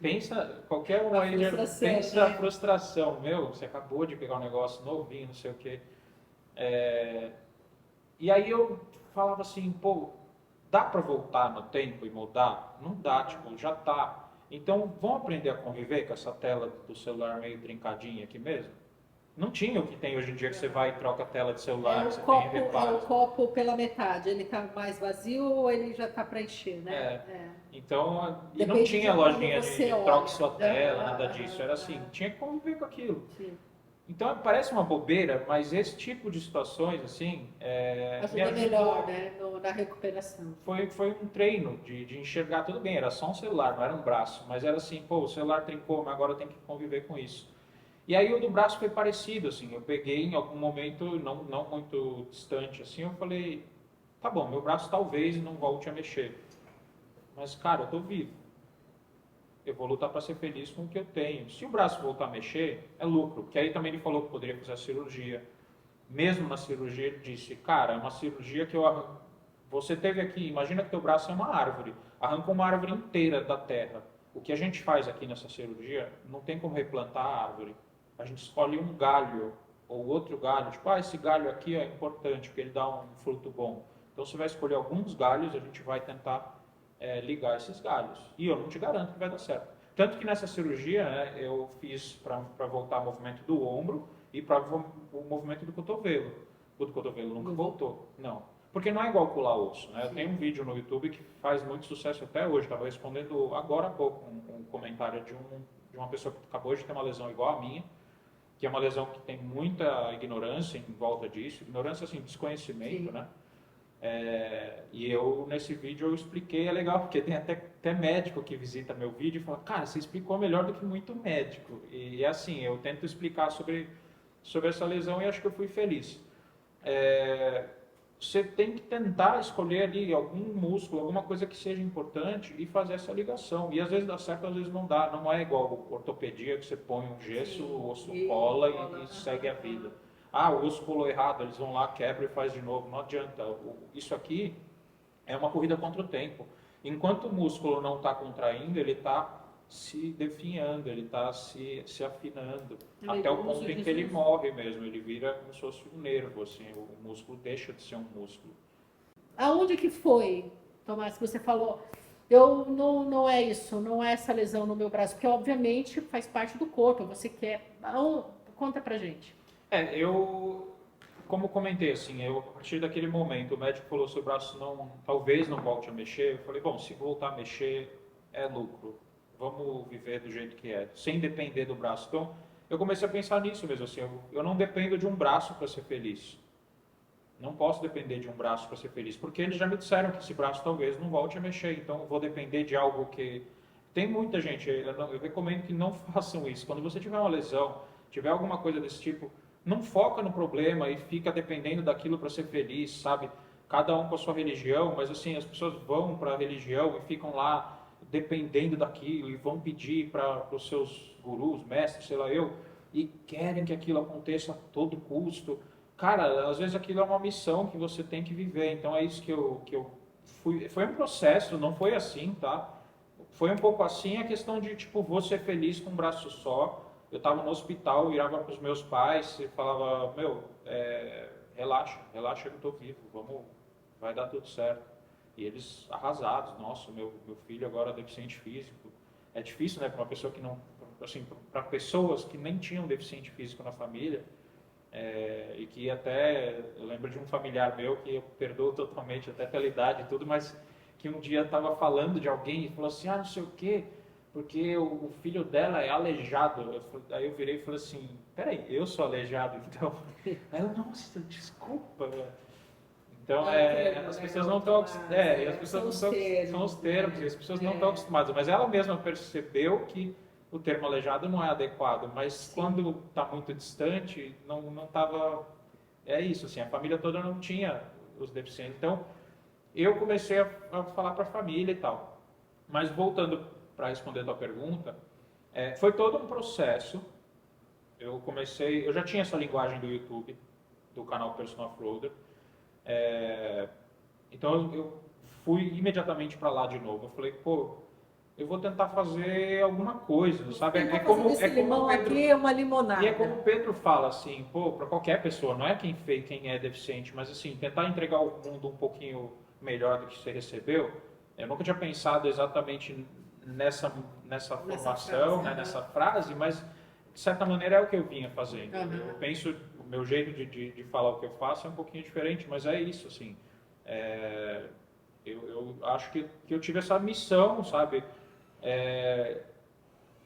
Pensa, qualquer um aí já pensa a frustração. Meu, você acabou de pegar um negócio novinho, não sei o quê. E aí eu falava assim, pô, dá para voltar no tempo e mudar? Não dá, tipo, já tá. Então, vamos aprender a conviver com essa tela do celular meio trincadinha aqui mesmo? Não tinha o que tem hoje em dia que você vai e troca a tela de celular, que você tem reparos. É o copo pela metade, ele está mais vazio ou ele já está para encher, né? Então, e não Depende tinha de como lojinha você de olha. troque sua tela, nada disso. Era assim, tinha que conviver com aquilo. Sim. Então, parece uma bobeira, mas esse tipo de situações, assim, me Ajuda ajudou. melhor, né, na recuperação. Foi um treino de enxergar tudo bem. Era só um celular, não era um braço. Mas era assim, pô, o celular trincou, mas agora eu tenho que conviver com isso. E aí o do braço foi parecido, assim. Eu peguei em algum momento, não muito distante, assim, eu falei, tá bom, meu braço talvez não volte a mexer. Mas, cara, eu tô vivo. Eu vou lutar para ser feliz com o que eu tenho. Se o braço voltar a mexer, é lucro. Porque aí também ele falou que poderia fazer a cirurgia. Mesmo na cirurgia, ele disse, cara, é uma cirurgia que você teve aqui, imagina que teu braço é uma árvore. Arranca uma árvore inteira da terra. O que a gente faz aqui nessa cirurgia, não tem como replantar a árvore. A gente escolhe um galho ou outro galho. Tipo, esse galho aqui é importante, porque ele dá um fruto bom. Então você vai escolher alguns galhos, a gente vai tentar ligar esses galhos. E eu não te garanto que vai dar certo. Tanto que nessa cirurgia, né, eu fiz para voltar o movimento do ombro e para o movimento do cotovelo. O do cotovelo nunca voltou. Não. Porque não é igual colar osso. Né? Eu tenho um vídeo no YouTube que faz muito sucesso até hoje. Estava respondendo agora há pouco um comentário de uma pessoa que acabou de ter uma lesão igual a minha, que é uma lesão que tem muita ignorância em volta disso. Ignorância, assim, desconhecimento, Sim. né? E eu, nesse vídeo, eu expliquei, é legal, porque tem até médico que visita meu vídeo e fala, cara, você explicou melhor do que muito médico. E assim, eu tento explicar sobre essa lesão e acho que eu fui feliz. Você tem que tentar escolher ali algum músculo, alguma coisa que seja importante e fazer essa ligação. E às vezes dá certo, às vezes não dá. Não é igual ortopedia, que você põe um gesso, o osso cola e segue a vida. O osso colou errado, eles vão lá, quebra e faz de novo. Não adianta. Isso aqui é uma corrida contra o tempo. Enquanto o músculo não está contraindo, ele está se definhando, ele está se afinando, até o ponto em que ele morre mesmo, ele vira como se fosse um nervo, assim, o músculo deixa de ser um músculo. Aonde que foi, Tomás, que você falou, eu não é isso, não é essa lesão no meu braço, porque obviamente faz parte do corpo, você quer... Conta pra gente. Como comentei, assim, a partir daquele momento, o médico falou, seu braço talvez não volte a mexer, eu falei, bom, se voltar a mexer, é lucro. Vamos viver do jeito que é, sem depender do braço. Então, eu comecei a pensar nisso mesmo, assim, eu não dependo de um braço para ser feliz. Não posso depender de um braço para ser feliz, porque eles já me disseram que esse braço talvez não volte a mexer, então eu vou depender de algo que... Tem muita gente, eu recomendo que não façam isso. Quando você tiver uma lesão, tiver alguma coisa desse tipo, não foca no problema e fica dependendo daquilo para ser feliz, sabe? Cada um com a sua religião, mas assim, as pessoas vão para a religião e ficam lá dependendo daquilo e vão pedir para os seus gurus, mestres, sei lá eu, e querem que aquilo aconteça a todo custo. Cara, às vezes aquilo é uma missão que você tem que viver, então é isso que eu fui. Foi um processo, não foi assim, tá? Foi um pouco assim a questão de, tipo, vou ser feliz com um braço só. Eu estava no hospital, virava para os meus pais e falava, relaxa que eu estou vivo, vai dar tudo certo. E eles arrasados, nossa, meu filho agora é deficiente físico, é difícil, né, para uma pessoa que não, assim, para pessoas que nem tinham deficiente físico na família, e que até, eu lembro de um familiar meu que eu perdoo totalmente, até pela idade e tudo, mas que um dia estava falando de alguém e falou assim, não sei o quê, porque o filho dela é aleijado. Aí eu virei e falei assim, peraí, eu sou aleijado, então? Aí eu, nossa, desculpa. Então, as pessoas não estão, as pessoas não estão, são os termos, e as pessoas não estão acostumadas, mas ela mesma percebeu que o termo aleijado não é adequado, mas Sim. quando está muito distante, não estava, é isso, assim, a família toda não tinha os deficientes, então eu comecei a falar para a família e tal, mas voltando para responder a tua pergunta, foi todo um processo. Eu já tinha essa linguagem do YouTube, do canal Personal Uploader, então eu fui imediatamente para lá de novo. Eu falei, pô, eu vou tentar fazer alguma coisa, sabe? Esse limão aqui é uma limonada. E é como o Pedro fala assim, pô, para qualquer pessoa, não é quem é deficiente, mas assim, tentar entregar ao mundo um pouquinho melhor do que você recebeu. Eu nunca tinha pensado exatamente nessa formação, frase, nessa frase, mas de certa maneira é o que eu vinha fazendo. Uhum. Eu penso, o meu jeito de falar o que eu faço é um pouquinho diferente, mas é isso, assim. Eu acho que eu tive essa missão, sabe?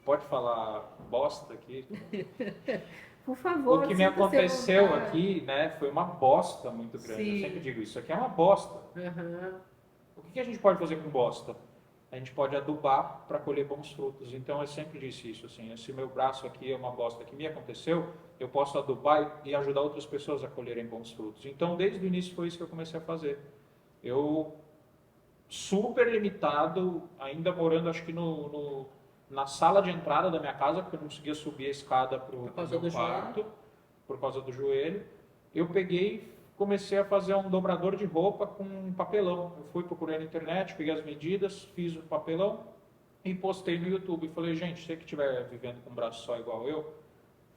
Pode falar bosta aqui? Por favor, O que me aconteceu aqui, né, foi uma bosta muito grande. Sim. Eu sempre digo isso aqui é uma bosta. Uhum. O que a gente pode fazer com bosta? A gente pode adubar para colher bons frutos. Então eu sempre disse isso, assim, se meu braço aqui é uma bosta que me aconteceu, eu posso adubar e ajudar outras pessoas a colherem bons frutos. Então desde o início foi isso que eu comecei a fazer. Eu super limitado, ainda morando acho que na sala de entrada da minha casa, porque eu não conseguia subir a escada para o meu quarto, por causa do joelho. Eu peguei, comecei a fazer um dobrador de roupa com papelão. Eu fui, procurei na internet, peguei as medidas, fiz o papelão e postei no YouTube. Falei, gente, você que estiver vivendo com um braço só igual eu,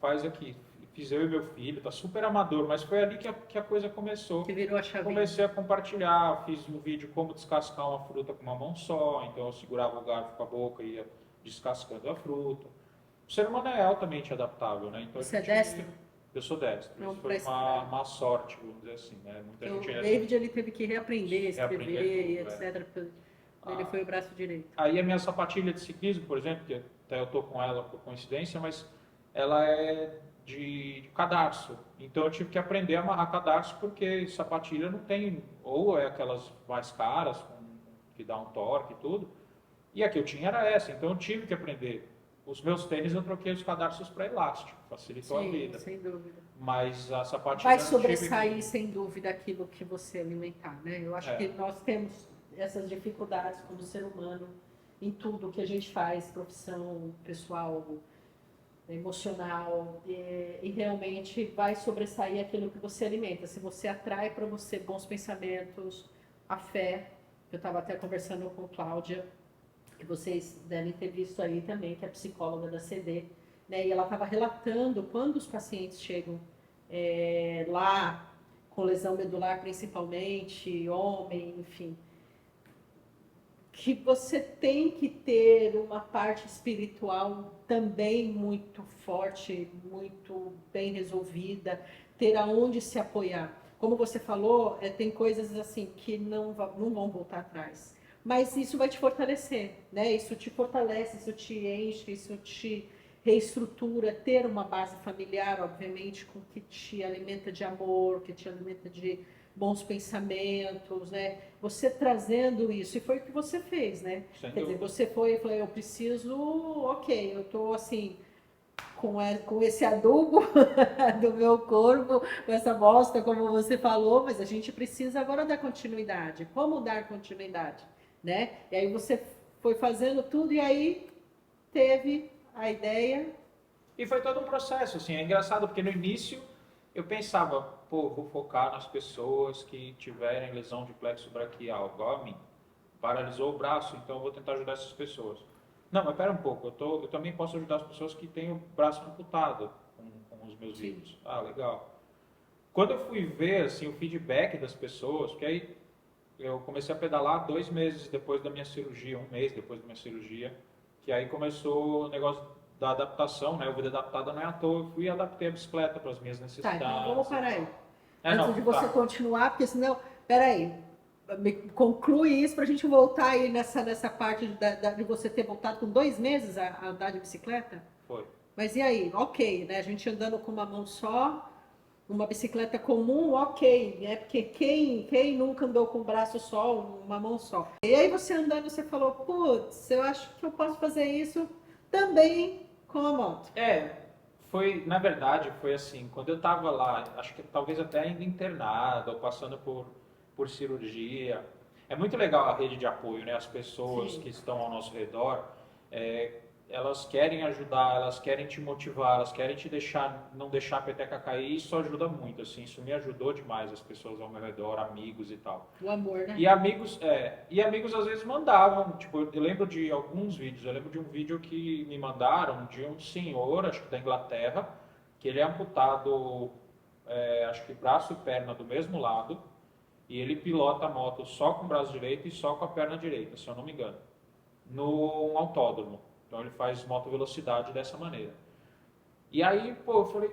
faz aqui. Fiz eu e meu filho, tá super amador, mas foi ali que a coisa começou. Que virou a chavinha. Comecei a compartilhar, fiz um vídeo como descascar uma fruta com uma mão só, então eu segurava o garfo com a boca e ia descascando a fruta. O ser humano é altamente adaptável, né? Então, você é destro? Eu sou destro. Não, isso foi uma sorte, vamos dizer assim, né? Muita gente o David ele teve que reaprender, escrever, tudo, etc. Ele foi o braço direito. Aí a minha sapatilha de ciclismo, por exemplo, que até eu tô com ela por coincidência, mas ela é de cadarço. Então eu tive que aprender a amarrar cadarço porque sapatilha não tem, ou é aquelas mais caras, que dá um torque e tudo, e a que eu tinha era essa, então eu tive que aprender. Os meus tênis eu troquei os cadarços para elástico, facilitou a vida. Sem dúvida. Mas a sapatilha... Vai sobressair, sem dúvida, aquilo que você alimentar, né? Eu acho que nós temos essas dificuldades como ser humano em tudo que a gente faz, profissão, pessoal, emocional, e realmente vai sobressair aquilo que você alimenta. Se você atrai para você bons pensamentos, a fé, eu estava até conversando com Cláudia, que vocês devem ter visto aí também, que é psicóloga da CD, né? E ela estava relatando quando os pacientes chegam lá, com lesão medular principalmente, homem, enfim, que você tem que ter uma parte espiritual também muito forte, muito bem resolvida, ter aonde se apoiar. Como você falou, tem coisas assim que não vão voltar atrás. Mas isso vai te fortalecer, né? Isso te fortalece, isso te enche, isso te reestrutura. Ter uma base familiar, obviamente, com que te alimenta de amor, que te alimenta de bons pensamentos, né? Você trazendo isso, e foi o que você fez, né? Quer dizer, você foi e falou, eu preciso, ok, eu tô assim, com esse adubo do meu corpo, com essa bosta, como você falou, mas a gente precisa agora dar continuidade. Como dar continuidade, né? E aí você foi fazendo tudo e aí teve a ideia. E foi todo um processo, assim, é engraçado porque no início eu pensava, pô, vou focar nas pessoas que tiverem lesão de plexo braquial, igual a mim. Paralisou o braço, então eu vou tentar ajudar essas pessoas. Não, mas pera um pouco, eu também posso ajudar as pessoas que têm o braço amputado com os meus vídeos. Ah, legal. Quando eu fui ver assim, o feedback das pessoas, porque aí eu comecei a pedalar 2 meses depois da minha cirurgia, 1 mês depois da minha cirurgia, que aí começou o negócio da adaptação, né? O Vida Adaptada não é à toa, eu fui e adaptei a bicicleta para as minhas Tá, necessidades. então vamos parar aí. Não, Antes de você tá. continuar, porque senão. Peraí. Conclui isso para a gente voltar aí nessa parte de você ter voltado com 2 meses a andar de bicicleta? Foi. Mas e aí? Ok, né? A gente andando com uma mão só, uma bicicleta comum, ok, né? Porque quem nunca andou com um braço só, uma mão só? E aí você andando, você falou, putz, eu acho que eu posso fazer isso também com a moto. Na verdade, foi assim, quando eu estava lá, acho que talvez até ainda internado, ou passando por cirurgia. É muito legal a rede de apoio, né? As pessoas Sim. que estão ao nosso redor, é, elas querem ajudar, elas querem te motivar, elas querem te deixar, não deixar a peteca cair, e isso ajuda muito, assim, isso me ajudou demais, as pessoas ao meu redor, amigos e tal. O amor, né? E amigos às vezes mandavam, tipo, eu lembro de alguns vídeos, eu lembro de um vídeo que me mandaram de um senhor, acho que da Inglaterra, que ele é amputado, acho que braço e perna do mesmo lado, e ele pilota a moto só com o braço direito e só com a perna direita, se eu não me engano, no autódromo. Então ele faz moto velocidade dessa maneira. E aí, pô, eu falei,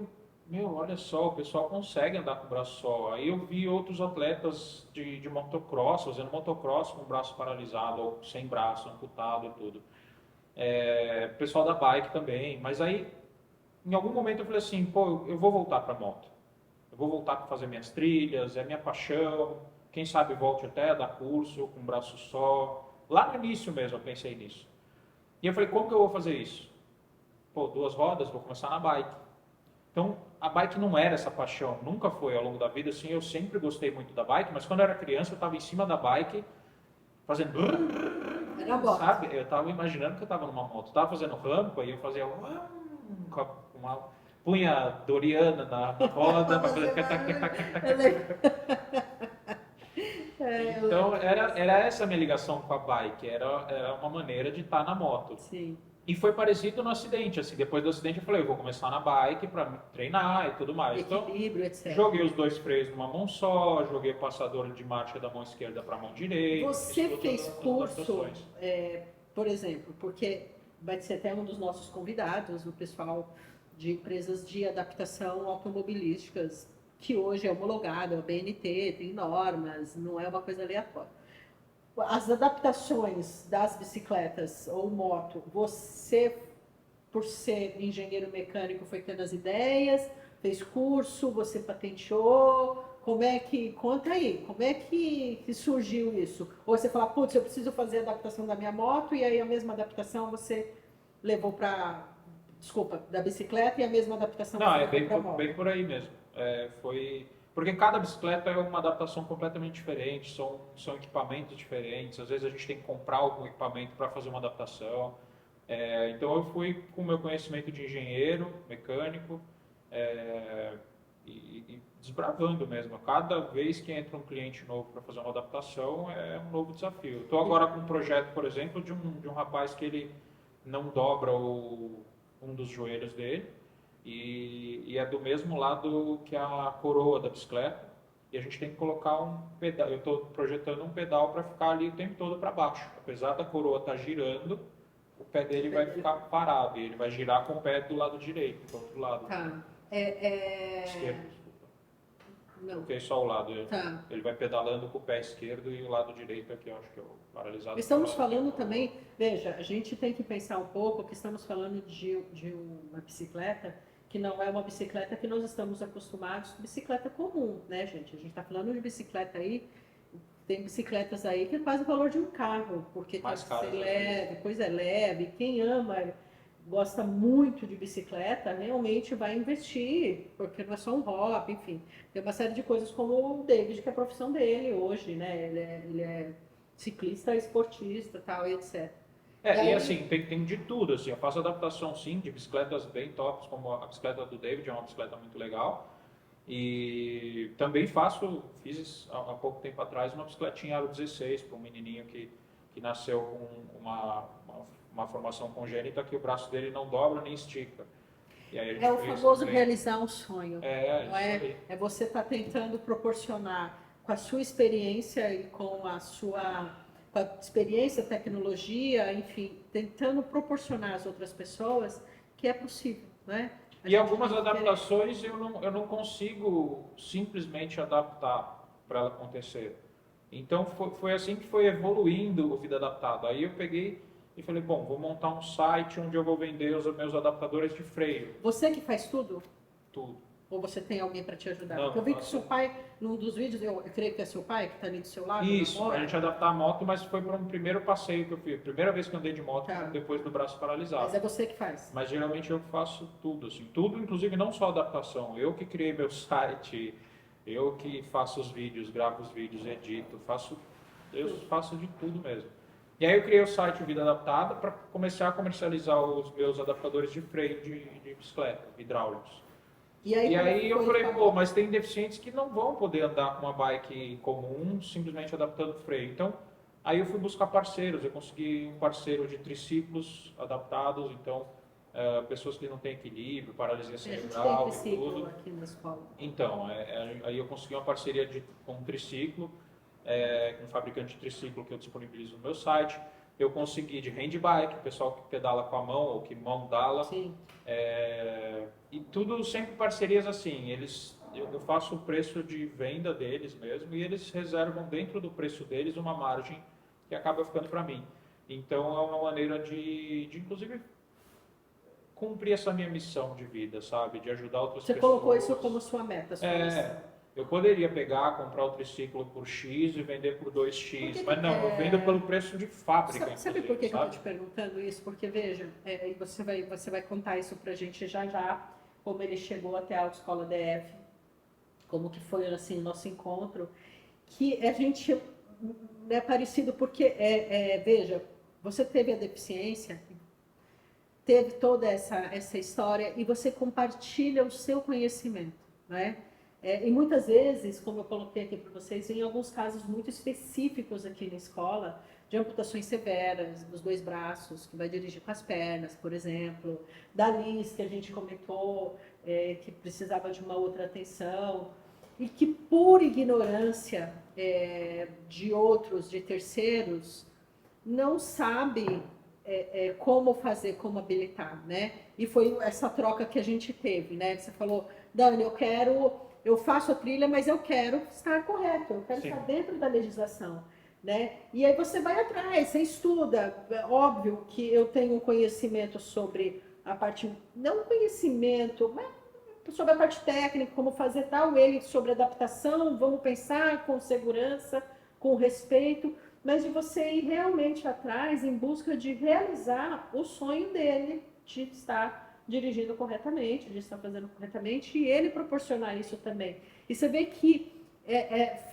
meu, olha só, o pessoal consegue andar com o braço só. Aí eu vi outros atletas de motocross, fazendo motocross com o braço paralisado, ou sem braço, amputado e tudo. Pessoal da bike também. Mas aí, em algum momento eu falei assim, pô, eu vou voltar pra moto. Eu vou voltar para fazer minhas trilhas, é minha paixão. Quem sabe volte até a dar curso com o braço só. Lá no início mesmo eu pensei nisso. E eu falei, como que eu vou fazer isso? Pô, 2 rodas, vou começar na bike. Então, a bike não era essa paixão, nunca foi ao longo da vida, assim, eu sempre gostei muito da bike, mas quando eu era criança eu estava em cima da bike, fazendo... Era a moto. Sabe? Eu estava imaginando que eu estava numa moto, estava fazendo rampa e eu fazia com uma punha doriana na roda, para fazer... Então, era essa a minha ligação com a bike, era uma maneira de estar na moto. Sim. E foi parecido no acidente, assim, depois do acidente eu falei, eu vou começar na bike para treinar e tudo mais. Então, Equilíbrio, etc. joguei os 2 freios numa mão só, joguei o passador de marcha da mão esquerda para a mão direita. Você fiz fez todas as curso, adaptações. por exemplo, porque vai ser até um dos nossos convidados, o pessoal de empresas de adaptação automobilísticas, que hoje é homologado, é o BNT, tem normas, não é uma coisa aleatória. As adaptações das bicicletas ou moto, você, por ser engenheiro mecânico, foi tendo as ideias, fez curso, você patenteou, como é que, conta aí, como é que surgiu isso? Ou você fala, putz, eu preciso fazer a adaptação da minha moto, e aí a mesma adaptação você levou para, desculpa, da bicicleta, e a mesma adaptação Não, você é levou para a moto? bem por aí mesmo. Foi... Porque cada bicicleta é uma adaptação completamente diferente, são equipamentos diferentes, às vezes a gente tem que comprar algum equipamento para fazer uma adaptação. Então eu fui com o meu conhecimento de engenheiro, mecânico, e desbravando mesmo. Cada vez que entra um cliente novo para fazer uma adaptação é um novo desafio. Estou agora com um projeto, por exemplo, de um rapaz que ele não dobra um dos joelhos dele e é do mesmo lado que a coroa da bicicleta. E a gente tem que colocar um pedal. Eu estou projetando um pedal para ficar ali o tempo todo para baixo. Apesar da coroa estar girando, o pé dele vai ficar parado e ele vai girar com o pé do lado direito, do outro lado. Tá. Esquerdo, desculpa. Não. Coloquei só o lado. Tá. Ele vai pedalando com o pé esquerdo e o lado direito aqui, eu acho que é o paralisado. Estamos falando também, veja, a gente tem que pensar um pouco que estamos falando de uma bicicleta que não é uma bicicleta que nós estamos acostumados, bicicleta comum, né, gente? A gente está falando de bicicleta aí, tem bicicletas aí que é quase o valor de um carro, porque tem Mais que caro, ser né? leve, coisa leve. Quem ama, gosta muito de bicicleta, realmente vai investir, porque não é só um hobby, enfim. Tem uma série de coisas como o David, que é a profissão dele hoje, né? Ele é ciclista, esportista, tal, e etc. E assim, tem de tudo, assim, eu faço adaptação sim, de bicicletas bem tops, como a bicicleta do David, é uma bicicleta muito legal. E também fiz há pouco tempo atrás uma bicicletinha Aro 16 para um menininho que nasceu com uma formação congênita que o braço dele não dobra nem estica. E aí a gente É o fez famoso também. realizar um sonho. Não Isso aí. é você estar tentando proporcionar com a sua experiência e com a sua com a experiência, tecnologia, enfim, tentando proporcionar às outras pessoas que é possível, né? E algumas adaptações eu não consigo simplesmente adaptar para ela acontecer. Então foi assim que foi evoluindo o Vida Adaptada. Aí eu peguei e falei, bom, vou montar um site onde eu vou vender os meus adaptadores de freio. Você que faz tudo? Tudo. Ou você tem alguém para te ajudar? Não, Porque eu vi que faço. seu pai, num dos vídeos, eu creio que é seu pai que está ali do seu lado. Isso, para a gente adaptar a moto, mas foi para um primeiro passeio que eu fiz. Primeira vez que eu andei de moto Tá. depois do braço paralisado. Mas é você que faz. Mas geralmente eu faço tudo, assim, tudo, inclusive não só adaptação. Eu que criei meu site, eu que faço os vídeos, gravo os vídeos, edito, eu faço de tudo mesmo. E aí eu criei o site Vida Adaptada para começar a comercializar os meus adaptadores de freio de bicicleta, hidráulicos. E aí eu falei, pô, mas tem deficientes que não vão poder andar com uma bike comum simplesmente adaptando o freio. Então, aí eu fui buscar parceiros. Eu consegui um parceiro de triciclos adaptados, então, pessoas que não têm equilíbrio, paralisia cerebral e tudo. Aqui na escola. Então, aí eu consegui uma parceria com um triciclo, com um fabricante de triciclo que eu disponibilizo no meu site. Eu consegui de handbike, o pessoal que pedala com a mão ou que mão dala. Sim. E tudo sempre parcerias assim. Eu faço o preço de venda deles mesmo e eles reservam dentro do preço deles uma margem que acaba ficando para mim. Então é uma maneira de inclusive cumprir essa minha missão de vida, sabe? De ajudar outras pessoas. Você colocou isso como sua meta, sua missão. Eu poderia pegar, comprar o triciclo por X e vender por 2X, mas não, eu vendo pelo preço de fábrica. Sabe por que eu estou te perguntando isso? Porque, veja, e você vai contar isso pra gente já, como ele chegou até a Autoescola DF, como que foi assim, o nosso encontro, que a gente é parecido porque, veja, você teve a deficiência, teve toda essa história e você compartilha o seu conhecimento, né? E muitas vezes, como eu coloquei aqui para vocês, em alguns casos muito específicos aqui na escola, de amputações severas dos 2 braços, que vai dirigir com as pernas, por exemplo, da Liz, que a gente comentou, que precisava de uma outra atenção, e que por ignorância de outros, de terceiros, não sabe como fazer, como habilitar, né? E foi essa troca que a gente teve, né? Você falou, Dani, eu faço a trilha, mas eu quero estar correto, eu quero estar dentro da legislação, né? E aí você vai atrás, você estuda. Óbvio que eu tenho um conhecimento sobre a parte, não conhecimento, mas sobre a parte técnica, como fazer tal, ele sobre adaptação, vamos pensar com segurança, com respeito, mas de você ir realmente atrás em busca de realizar o sonho dele de estar dirigindo corretamente, de estar fazendo corretamente, e ele proporcionar isso também. E você vê que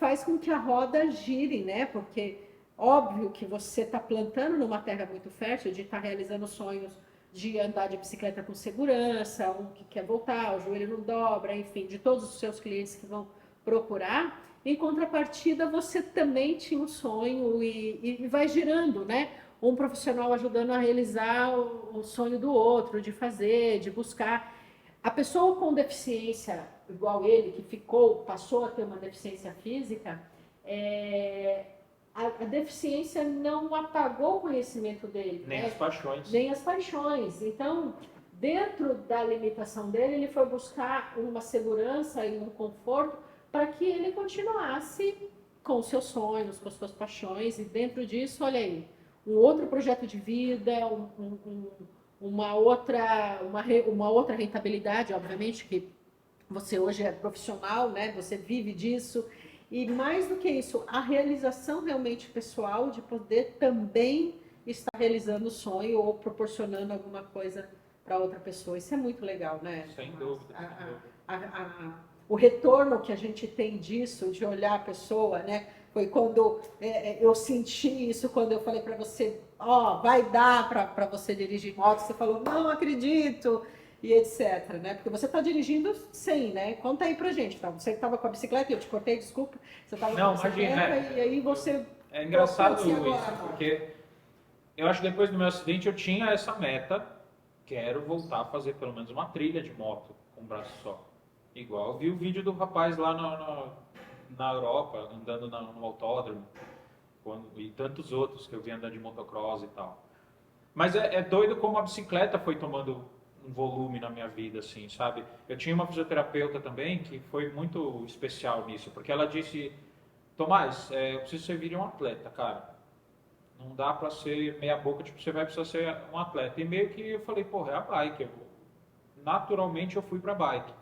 faz com que a roda gire, né? Porque óbvio que você está plantando numa terra muito fértil, de estar realizando sonhos de andar de bicicleta com segurança, um que quer voltar, o joelho não dobra, enfim, de todos os seus clientes que vão procurar. Em contrapartida, você também tinha um sonho e vai girando, né? Um profissional ajudando a realizar o sonho do outro, de fazer, de buscar. A pessoa com deficiência, igual ele, que passou a ter uma deficiência física, a deficiência não apagou o conhecimento dele. Nem né? as paixões. Nem as paixões. Então, dentro da limitação dele, ele foi buscar uma segurança e um conforto para que ele continuasse com os seus sonhos, com as suas paixões, e dentro disso, olha aí, um outro projeto de vida, uma outra rentabilidade, obviamente, que você hoje é profissional, né? Você vive disso, e mais do que isso, a realização realmente pessoal de poder também estar realizando o sonho ou proporcionando alguma coisa para outra pessoa. Isso é muito legal, né? Sem dúvida. O retorno que a gente tem disso, de olhar a pessoa, né? Foi quando eu senti isso, quando eu falei para você, vai dar para você dirigir moto, você falou, não acredito, e etc, né? Porque você está dirigindo sem, né? Conta aí pra gente, tá? Você estava com a bicicleta, eu te cortei, desculpa, você estava com a bicicleta, e aí você... É engraçado isso, porque eu acho que depois do meu acidente eu tinha essa meta, quero voltar a fazer pelo menos uma trilha de moto com um braço só. Igual, eu vi o vídeo do rapaz lá na Europa, andando no autódromo. e tantos outros que eu vi andando de motocross e tal. Mas é doido como a bicicleta foi tomando um volume na minha vida, assim, sabe? Eu tinha uma fisioterapeuta também que foi muito especial nisso, porque ela disse, Tomás, eu preciso que você vire um atleta, cara. Não dá pra ser meia boca, tipo, você vai precisar ser um atleta. E meio que eu falei, porra, é a bike. Naturalmente eu fui pra bike.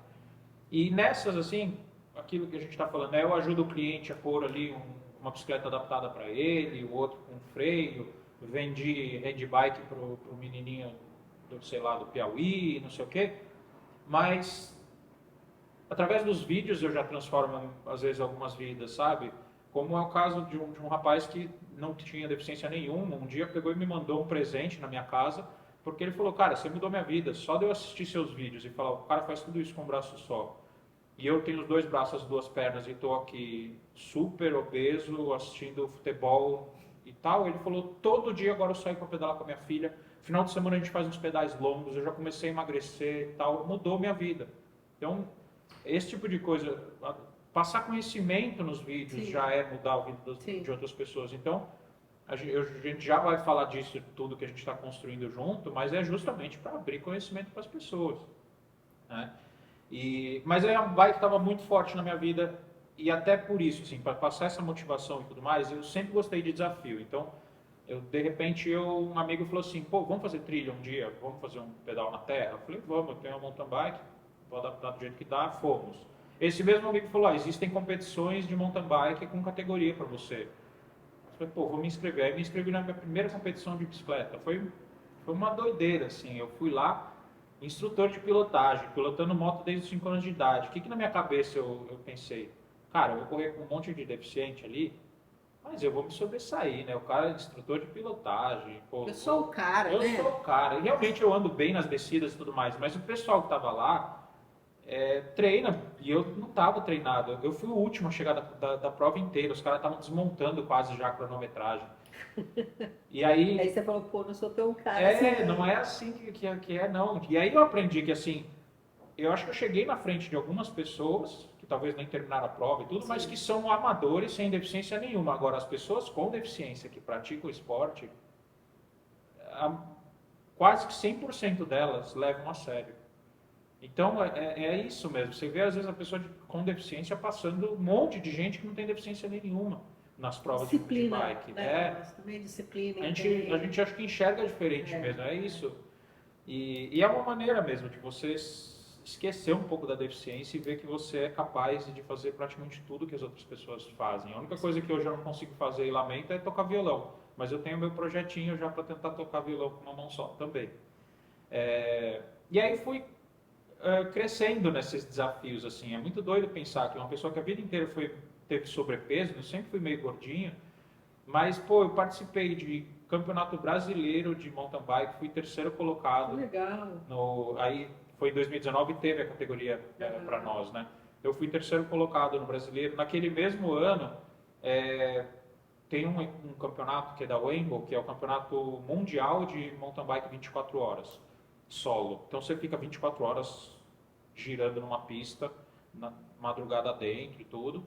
E nessas, assim, aquilo que a gente está falando, né? Eu ajudo o cliente a pôr ali uma bicicleta adaptada para ele, o outro com freio, vendi handbike para o menininho, sei lá, do Piauí, não sei o quê. Mas, através dos vídeos eu já transformo, às vezes, algumas vidas, sabe? Como é o caso de um rapaz que não tinha deficiência nenhuma, um dia pegou e me mandou um presente na minha casa, porque ele falou, cara, você mudou minha vida, só de eu assistir seus vídeos e falar, o cara faz tudo isso com um braço só. E eu tenho os 2 braços, as 2 pernas e estou aqui super obeso, assistindo futebol e tal. Ele falou, todo dia agora eu saio para pedalar com a minha filha. Final de semana a gente faz uns pedais longos, eu já comecei a emagrecer e tal. Mudou minha vida. Então, esse tipo de coisa, passar conhecimento nos vídeos Sim. já é mudar a vida de outras pessoas. Então, a gente já vai falar disso tudo que a gente está construindo junto, mas é justamente para abrir conhecimento para as pessoas, né? Mas aí a bike estava muito forte na minha vida e até por isso, assim, para passar essa motivação e tudo mais, eu sempre gostei de desafio. Então, de repente, um amigo falou assim, pô, vamos fazer trilha um dia, vamos fazer um pedal na terra? Eu falei, vamos, eu tenho uma mountain bike, vou adaptar do jeito que dá, fomos. Esse mesmo amigo falou, existem competições de mountain bike com categoria para você. Eu falei, pô, vou me inscrever. Aí me inscrevi na minha primeira competição de bicicleta. Foi uma doideira, assim, eu fui lá, instrutor de pilotagem, pilotando moto desde os 5 anos de idade. O que na minha cabeça eu pensei? Cara, eu vou correr com um monte de deficiente ali, mas eu vou me sobressair, né? O cara é instrutor de pilotagem. Pô, Eu sou o cara, eu né? sou o cara. E realmente eu ando bem nas descidas e tudo mais, mas o pessoal que tava lá treina, e eu não tava treinado. Eu fui o último a chegar da prova inteira. Os caras estavam desmontando quase já a cronometragem. E aí Aí você falou, pô, não sou tão cara assim. não é assim que é, não. E aí eu aprendi que, assim, eu acho que eu cheguei na frente de algumas pessoas, que talvez nem terminaram a prova e tudo, mas que são amadores sem deficiência nenhuma. Agora, as pessoas com deficiência que praticam o esporte, quase que 100% delas levam a sério. Então, é isso mesmo. Você vê, às vezes, a pessoa com deficiência passando um monte de gente que não tem deficiência nenhuma nas provas de bike. Né? Mas também disciplina. A gente acha que enxerga diferente mesmo, é isso. E é uma maneira mesmo de você esquecer um pouco da deficiência e ver que você é capaz de fazer praticamente tudo que as outras pessoas fazem. A única coisa que hoje eu não consigo fazer e lamento é tocar violão. Mas eu tenho meu projetinho já para tentar tocar violão com uma mão só também. E aí fui crescendo nesses desafios, assim. É muito doido pensar que uma pessoa que a vida inteira teve sobrepeso, eu sempre fui meio gordinho, mas, pô, eu participei de campeonato brasileiro de mountain bike, fui terceiro colocado. Legal. Aí foi em 2019 e teve a categoria para nós, né? Eu fui terceiro colocado no brasileiro. Naquele mesmo ano, tem um campeonato que é da Rainbow, que é o campeonato mundial de mountain bike 24 horas, solo. Então você fica 24 horas girando numa pista, na madrugada dentro e tudo.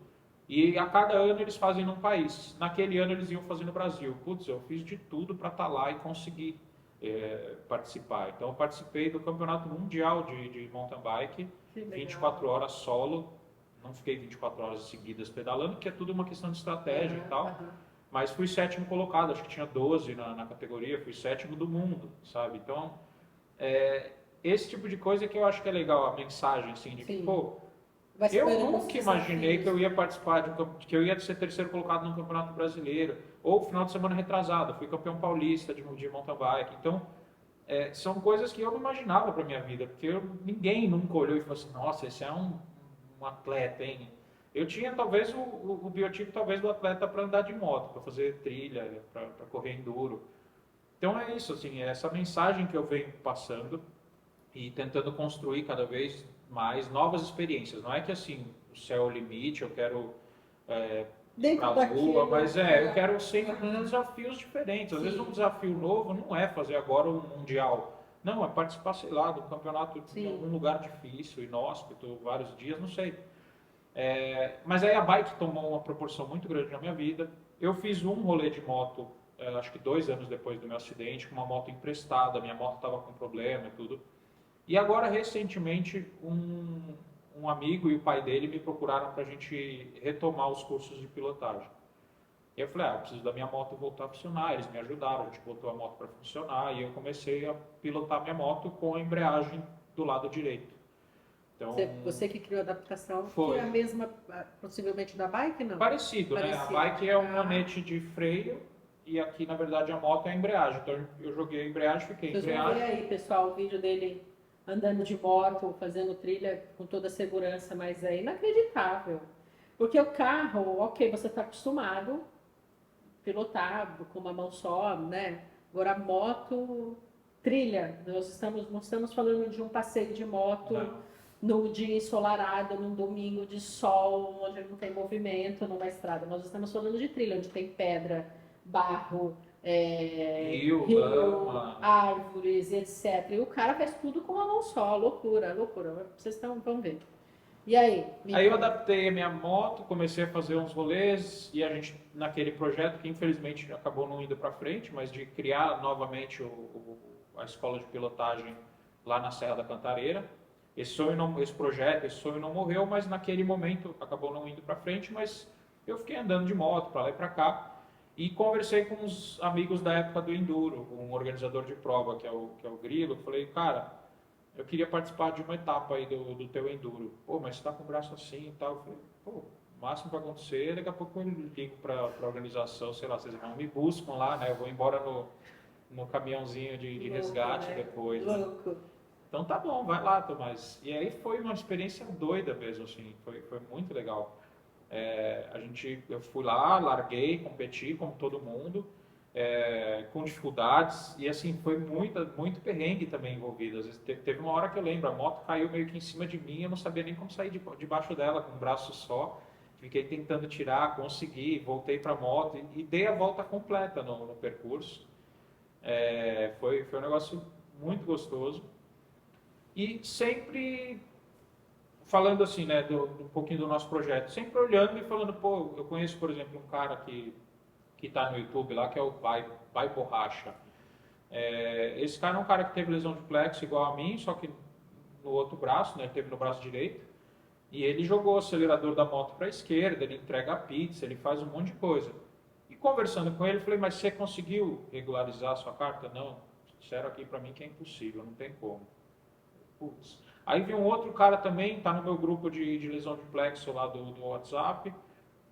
E a cada ano eles fazem num país. Naquele ano eles iam fazer no Brasil. Putz, eu fiz de tudo para estar lá e conseguir participar. Então eu participei do campeonato mundial de mountain bike, 24 horas solo. Não fiquei 24 horas seguidas pedalando, que é tudo uma questão de estratégia e tal. Mas fui sétimo colocado, acho que tinha 12 na categoria, fui sétimo do mundo, sabe? Então, esse tipo de coisa que eu acho que é legal, a mensagem, assim, de que, pô, eu nunca imaginei que eu ia participar, que eu ia ser terceiro colocado no Campeonato Brasileiro, ou final de semana retrasado, fui campeão paulista de mountain bike. Então, são coisas que eu não imaginava para minha vida, porque ninguém nunca olhou e falou assim, nossa, esse é um atleta, hein? Eu tinha talvez o biotipo talvez do atleta para andar de moto, para fazer trilha, para correr enduro. Então é isso, assim, é essa mensagem que eu venho passando e tentando construir cada vez mais novas experiências. Não é que assim, o céu é o limite, eu quero ir para a lua, mas eu quero sempre desafios diferentes. Às vezes um desafio novo não é fazer agora um mundial. Não, é participar, sei lá, do campeonato em algum lugar difícil, inóspito, vários dias, não sei. Mas aí a bike tomou uma proporção muito grande na minha vida. eu fiz um rolê de moto, acho que 2 anos depois do meu acidente, com uma moto emprestada, minha moto estava com problema e tudo. E agora, recentemente, um amigo e o pai dele me procuraram para a gente retomar os cursos de pilotagem. E eu falei, eu preciso da minha moto voltar a funcionar. Eles me ajudaram, a gente botou a moto para funcionar e eu comecei a pilotar minha moto com a embreagem do lado direito. Então, Você que criou a adaptação, foi. que é a mesma, possivelmente, da bike, não? Parecido, né? A Parecido. bike é um manete de freio e aqui, na verdade, a moto é a embreagem. Então, eu joguei a embreagem, fiquei Vocês vão ver embreagem. aí, pessoal, o vídeo dele andando de moto, fazendo trilha com toda a segurança, mas é inacreditável. Porque o carro, ok, você está acostumado a pilotar com uma mão só, né? Agora a moto, trilha, não estamos falando de um passeio de moto no dia ensolarado, num domingo de sol, onde não tem movimento, numa estrada. Nós estamos falando de trilha, onde tem pedra, barro, Rio, lama. árvores, etc. E o cara faz tudo com uma mão só, loucura, loucura. Vocês vão ver. E aí? Aí eu adaptei a minha moto, comecei a fazer uns rolês e a gente, naquele projeto que infelizmente acabou não indo para frente, mas de criar novamente a escola de pilotagem lá na Serra da Cantareira. Esse sonho não morreu, mas naquele momento acabou não indo para frente, mas eu fiquei andando de moto para lá e para cá. E conversei com uns amigos da época do Enduro, um organizador de prova, que é o Grilo. Falei, cara, eu queria participar de uma etapa aí do teu Enduro. Pô, mas você tá com o braço assim e tal. Eu falei, pô, o máximo para acontecer, daqui a pouco eu ligo para a organização, sei lá, vocês não me buscam lá, né? Eu vou embora no caminhãozinho de resgate, né? Depois. Louco. Né? Então tá bom, vai lá, Tomás. E aí foi uma experiência doida mesmo, assim, foi muito legal. Eu fui lá, larguei, competi como todo mundo, com dificuldades e assim foi muito perrengue também envolvido. Às vezes teve uma hora que eu lembro, a moto caiu meio que em cima de mim, eu não sabia nem como sair debaixo dela com um braço só. Fiquei tentando tirar, consegui, voltei para a moto e dei a volta completa no percurso. Foi um negócio muito gostoso. E sempre falando assim, né, um pouquinho do nosso projeto, sempre olhando e falando, pô, eu conheço, por exemplo, um cara que está no YouTube lá, que é o Vai Borracha. Esse cara é um cara que teve lesão de plexo igual a mim, só que no outro braço, né, ele teve no braço direito, e ele jogou o acelerador da moto para a esquerda, ele entrega a pizza, ele faz um monte de coisa. E conversando com ele, eu falei, mas você conseguiu regularizar a sua carta? Não, disseram aqui para mim que é impossível, não tem como. Putz. Aí vi um outro cara também, está no meu grupo de lesão de plexo lá do WhatsApp.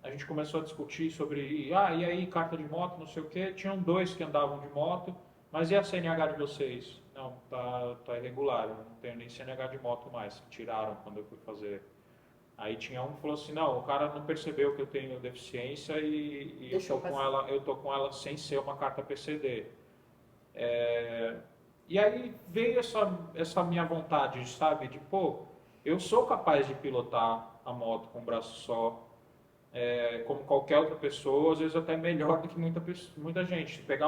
A gente começou a discutir sobre, e aí, carta de moto, não sei o quê. Tinham 2 que andavam de moto, mas e a CNH de vocês? Não, tá irregular, eu não tenho nem CNH de moto mais, tiraram quando eu fui fazer. Aí tinha um que falou assim, não, o cara não percebeu que eu tenho deficiência e eu tô com ela sem ser uma carta PCD. E aí veio essa minha vontade, sabe, de, pô, eu sou capaz de pilotar a moto com o braço só, como qualquer outra pessoa, às vezes até melhor do que muita gente. Se pegar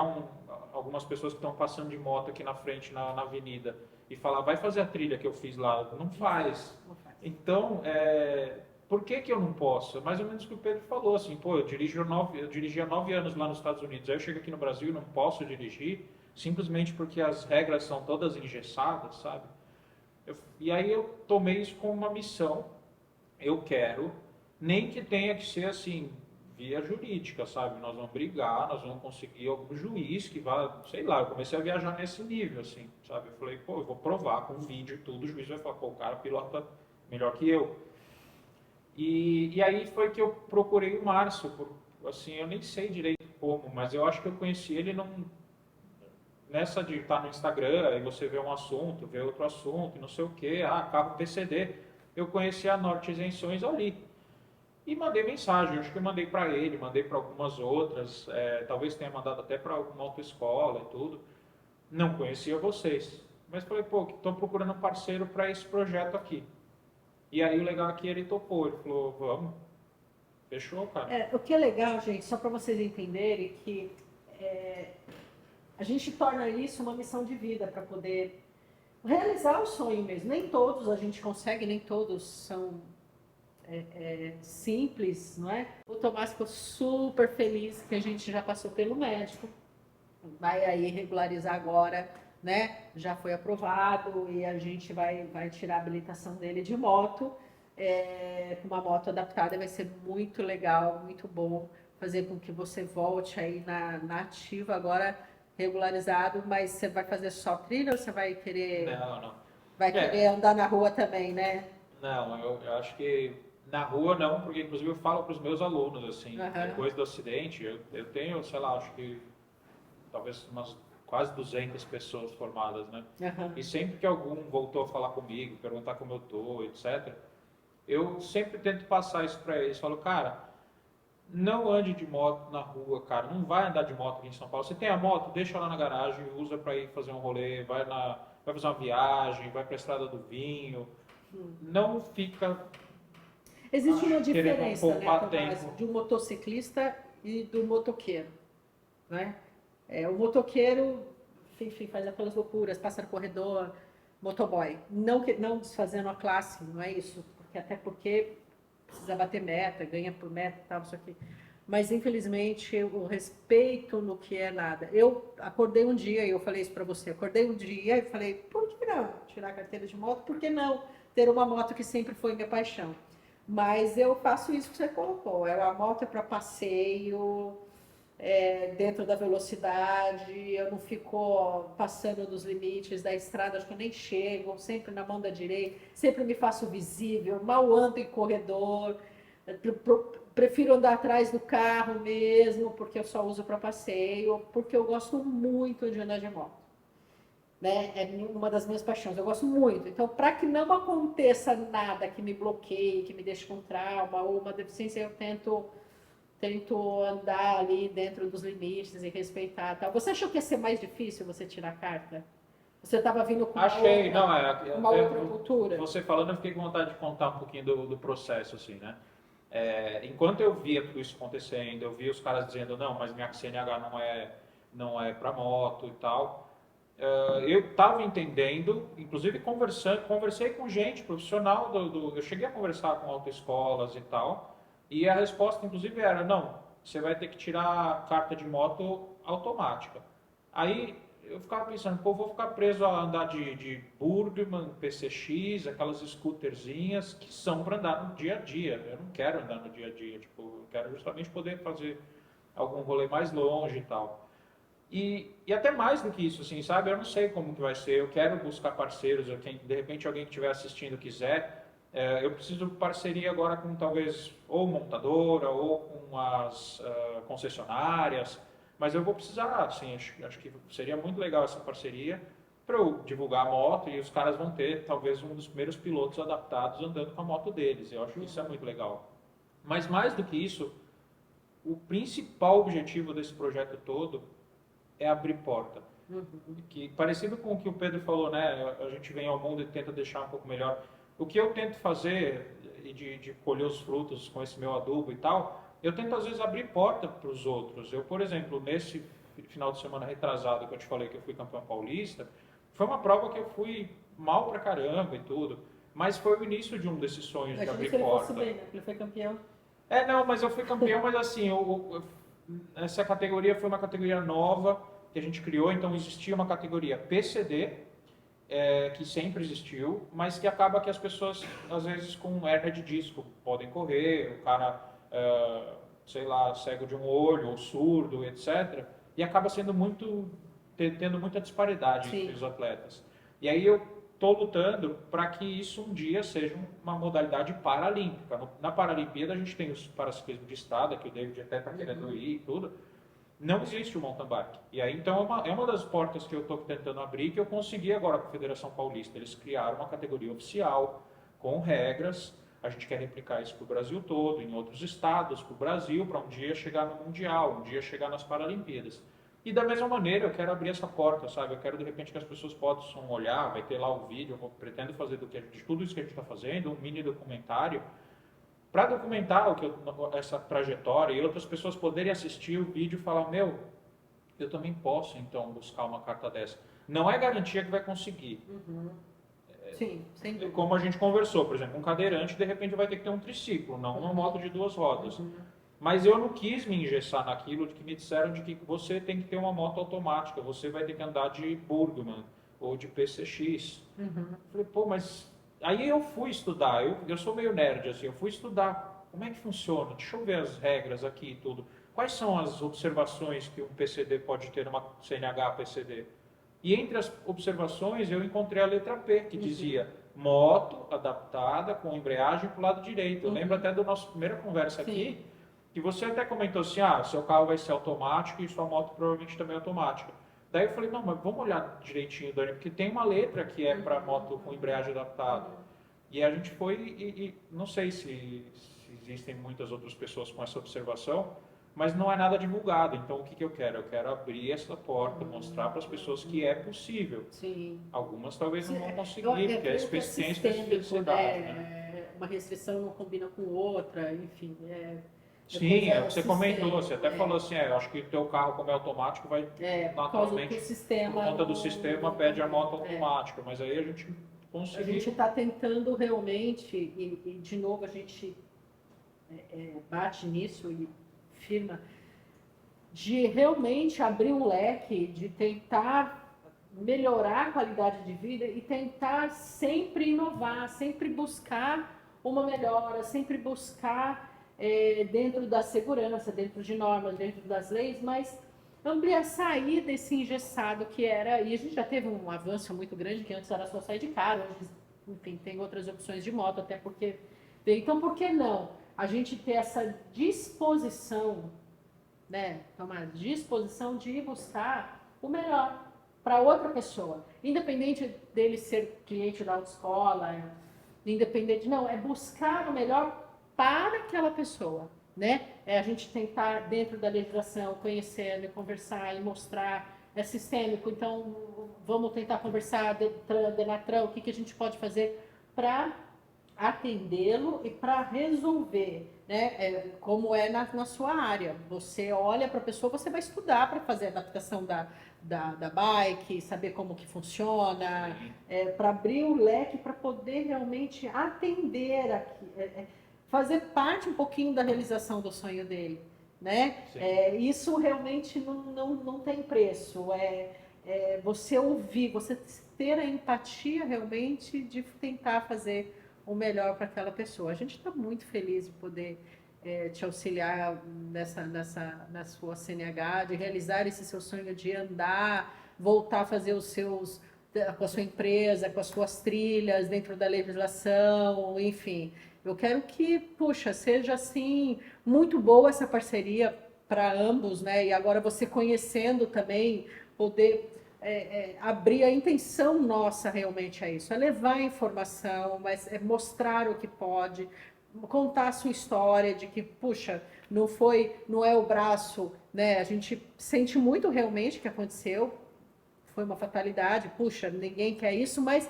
algumas pessoas que estão passando de moto aqui na frente, na avenida, e falar, vai fazer a trilha que eu fiz lá, não faz. Então, por que eu não posso? É mais ou menos o que o Pedro falou, assim, pô, eu dirigi há 9 anos lá nos Estados Unidos, aí eu chego aqui no Brasil e não posso dirigir, simplesmente porque as regras são todas engessadas, sabe? E aí eu tomei isso como uma missão. Eu quero, nem que tenha que ser assim, via jurídica, sabe? Nós vamos brigar, nós vamos conseguir algum juiz que vá, sei lá, eu comecei a viajar nesse nível, assim, sabe? Eu falei, pô, eu vou provar com vídeo e tudo, o juiz vai falar, pô, o cara pilota melhor que eu. E aí foi que eu procurei o Márcio, assim, eu nem sei direito como, mas eu acho que eu conheci ele nessa de estar no Instagram, aí você vê um assunto, vê outro assunto, não sei o que, carro PCD. Eu conheci a Norte Isenções ali. E mandei mensagem, acho que eu mandei para ele, mandei para algumas outras, talvez tenha mandado até para alguma autoescola e tudo. Não conhecia vocês. Mas falei, pô, estou procurando um parceiro para esse projeto aqui. E aí o legal é que ele topou, ele falou, vamos. Fechou, cara. O que é legal, gente, só para vocês entenderem que a gente torna isso uma missão de vida para poder realizar o sonho mesmo. Nem todos a gente consegue, nem todos são simples, não é? O Tomás ficou super feliz que a gente já passou pelo médico, vai aí regularizar agora, né? Já foi aprovado e a gente vai tirar a habilitação dele de moto, com uma moto adaptada, vai ser muito legal, muito bom, fazer com que você volte aí na ativa agora regularizado, mas você vai fazer só trilha ou você vai querer, Não. querer É, andar na rua também, né? não, eu acho que na rua não, porque inclusive eu falo para os meus alunos, assim, Aham, depois do acidente, eu tenho, sei lá, acho que talvez umas quase 200 pessoas formadas, né? aham. E sempre que algum voltou a falar comigo, perguntar como eu tô, etc., eu sempre tento passar isso para eles. Falo, cara, não ande de moto na rua, cara. Não vai andar de moto aqui em São Paulo. Você tem a moto, deixa lá na garagem, usa para ir fazer um rolê, vai fazer uma viagem, vai para a Estrada do Vinho. Não fica Existe uma querendo diferença, né, poupar Tomás, tempo. de um motociclista e do motoqueiro, né? O motoqueiro, enfim, faz aquelas loucuras, passa no corredor, motoboy. Não desfazendo a classe, não é isso, até porque precisa bater meta, ganha por meta e tal, isso aqui. Mas, infelizmente, o respeito no que é nada. Eu acordei um dia, e eu falei isso para você, acordei um dia e falei, por que não tirar a carteira de moto? Por que não ter uma moto que sempre foi minha paixão? Mas eu faço isso que você colocou. A moto é para passeio, dentro da velocidade, eu não fico passando dos limites da estrada, acho que eu nem chego, sempre na mão da direita, sempre me faço visível, mal ando em corredor, prefiro andar atrás do carro mesmo, porque eu só uso para passeio, porque eu gosto muito de andar de moto. Né? É uma das minhas paixões, eu gosto muito. Então, para que não aconteça nada que me bloqueie, que me deixe com trauma ou uma deficiência, eu tento andar ali dentro dos limites e respeitar. Tal. Você achou que ia ser mais difícil você tirar a carta? Você estava vindo com Achei, não, uma até outra cultura? você falando, eu fiquei com vontade de contar um pouquinho do processo, assim, né? Enquanto eu via tudo isso acontecendo, eu via os caras dizendo, não, mas minha CNH não é para moto e tal. Eu estava entendendo, inclusive conversei com gente profissional, eu cheguei a conversar com autoescolas e tal, e a resposta, inclusive, era, não, você vai ter que tirar a carta de moto automática. Aí eu ficava pensando, pô, vou ficar preso a andar de Burgman, PCX, aquelas scooterzinhas que são para andar no dia a dia. Eu não quero andar no dia a dia, tipo, eu quero justamente poder fazer algum rolê mais longe e tal. E até mais do que isso, assim, sabe? Eu não sei como que vai ser. Eu quero buscar parceiros. De repente, alguém que estiver assistindo quiser, eu preciso de parceria agora com talvez ou montadora ou com as concessionárias. Mas eu vou precisar, assim, acho que seria muito legal essa parceria para eu divulgar a moto e os caras vão ter talvez um dos primeiros pilotos adaptados andando com a moto deles. Eu acho que isso é muito legal. Mas mais do que isso, o principal objetivo desse projeto todo é abrir porta. Que, parecido com o que o Pedro falou, né? A gente vem ao mundo e tenta deixar um pouco melhor. O que eu tento fazer, e de colher os frutos com esse meu adubo e tal, eu tento às vezes abrir porta para os outros. Eu, por exemplo, nesse final de semana retrasado que eu te falei que eu fui campeão paulista, foi uma prova que eu fui mal pra caramba e tudo, mas foi o início de um desses sonhos de Imagina abrir se ele fosse porta. bem, né? Ele foi campeão. Não, mas eu fui campeão, mas assim, essa categoria foi uma categoria nova que a gente criou, então existia uma categoria PCD, que sempre existiu, mas que acaba que as pessoas, às vezes, com hernia de disco, podem correr, o cara, sei lá, cego de um olho ou surdo, etc. E acaba sendo tendo muita disparidade entre Sim. os atletas. E aí eu estou lutando para que isso um dia seja uma modalidade paralímpica. Na Paralimpíada a gente tem os paraciclismo de estrada, que o David até está querendo ir e tudo. Não existe o mountain bike. E aí, então, é uma das portas que eu estou tentando abrir, que eu consegui agora com a Federação Paulista. Eles criaram uma categoria oficial, com regras. A gente quer replicar isso para o Brasil todo, em outros estados, para o Brasil, para um dia chegar no Mundial, um dia chegar nas Paralimpíadas. E da mesma maneira, eu quero abrir essa porta, sabe? Eu quero, de repente, que as pessoas possam olhar, vai ter lá o vídeo, eu pretendo fazer de tudo isso que a gente está fazendo, um mini documentário, para documentar essa trajetória e outras pessoas poderem assistir o vídeo e falar, meu, eu também posso então buscar uma carta dessa. Não é garantia que vai conseguir. Sim, sem dúvida. Como a gente conversou, por exemplo, um cadeirante de repente vai ter que ter um triciclo, não uma moto de 2 rodas. Mas eu não quis me engessar naquilo de que me disseram de que você tem que ter uma moto automática, você vai ter que andar de Burgman ou de PCX. Falei, pô, mas aí eu fui estudar, eu sou meio nerd assim, eu fui estudar como é que funciona, deixa eu ver as regras aqui e tudo. Quais são as observações que um PCD pode ter numa CNH PCD? E entre as observações eu encontrei a letra P, que dizia moto adaptada com embreagem para o lado direito. Eu lembro até da nossa primeira conversa aqui, que você até comentou assim, seu carro vai ser automático e sua moto provavelmente também é automática. Daí eu falei, não, mas vamos olhar direitinho, Dani, porque tem uma letra que é para moto com embreagem adaptada. E a gente foi e não sei se existem muitas outras pessoas com essa observação, mas não é nada divulgado. Então o que, que eu quero? Eu quero abrir essa porta, mostrar para as pessoas que é possível. Sim. Algumas talvez não vão conseguir, Eu porque creio que tem especificidade, né? Uma restrição não combina com outra, enfim. Sim, é o que você sistema, comentou, você até falou assim, eu acho que o teu carro, como é automático, vai naturalmente, por conta do sistema, pede a moto automática, mas aí a gente conseguiu. A gente está tentando realmente, e de novo a gente bate nisso e firma, de realmente abrir um leque, de tentar melhorar a qualidade de vida e tentar sempre inovar, sempre buscar uma melhora, sempre buscar dentro da segurança, dentro de normas, dentro das leis, mas ampliar, sair desse engessado que era, e a gente já teve um avanço muito grande, que antes era só sair de carro, hoje, enfim, tem outras opções de moto, até porque, então por que não? A gente ter essa disposição, né, tomar disposição de ir buscar o melhor para outra pessoa, independente dele ser cliente da autoescola, independente, não, é buscar o melhor para aquela pessoa, né? É a gente tentar, dentro da legislação, conhecendo, conversar e mostrar, é sistêmico, então vamos tentar conversar, Denatran, o que a gente pode fazer para atendê-lo e para resolver, né? Como é na sua área. Você olha para a pessoa, você vai estudar para fazer a adaptação da bike, saber como que funciona, para abrir o leque, para poder realmente atender aqui, fazer parte um pouquinho da realização do sonho dele, né? Isso realmente não tem preço. Você ouvir, você ter a empatia realmente de tentar fazer o melhor para aquela pessoa. A gente está muito feliz de poder te auxiliar na sua CNH, de realizar esse seu sonho de andar, voltar a fazer com a sua empresa, com as suas trilhas dentro da legislação, enfim. Eu quero que, puxa, seja assim, muito boa essa parceria para ambos, né? E agora você conhecendo também, poder abrir a intenção nossa realmente a isso, é levar a informação, mas é mostrar o que pode, contar a sua história de que, puxa, não é o braço, né? A gente sente muito realmente que aconteceu, foi uma fatalidade, puxa, ninguém quer isso, mas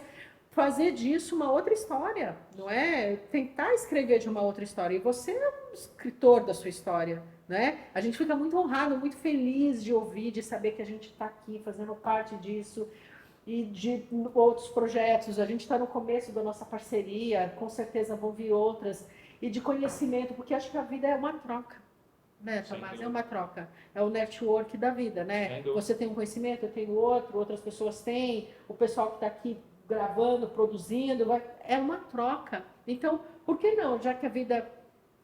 fazer disso uma outra história, não é? Tentar escrever de uma outra história. E você é um escritor da sua história, né? A gente fica muito honrado, muito feliz de ouvir, de saber que a gente está aqui fazendo parte disso e de outros projetos. A gente está no começo da nossa parceria, com certeza vão vir outras, e de conhecimento, porque acho que a vida é uma troca. Né, Tomás? É uma troca, é o network da vida, né? Você tem um conhecimento, eu tenho outro, outras pessoas têm, o pessoal que está aqui gravando, produzindo, é uma troca. Então, por que não? Já que a vida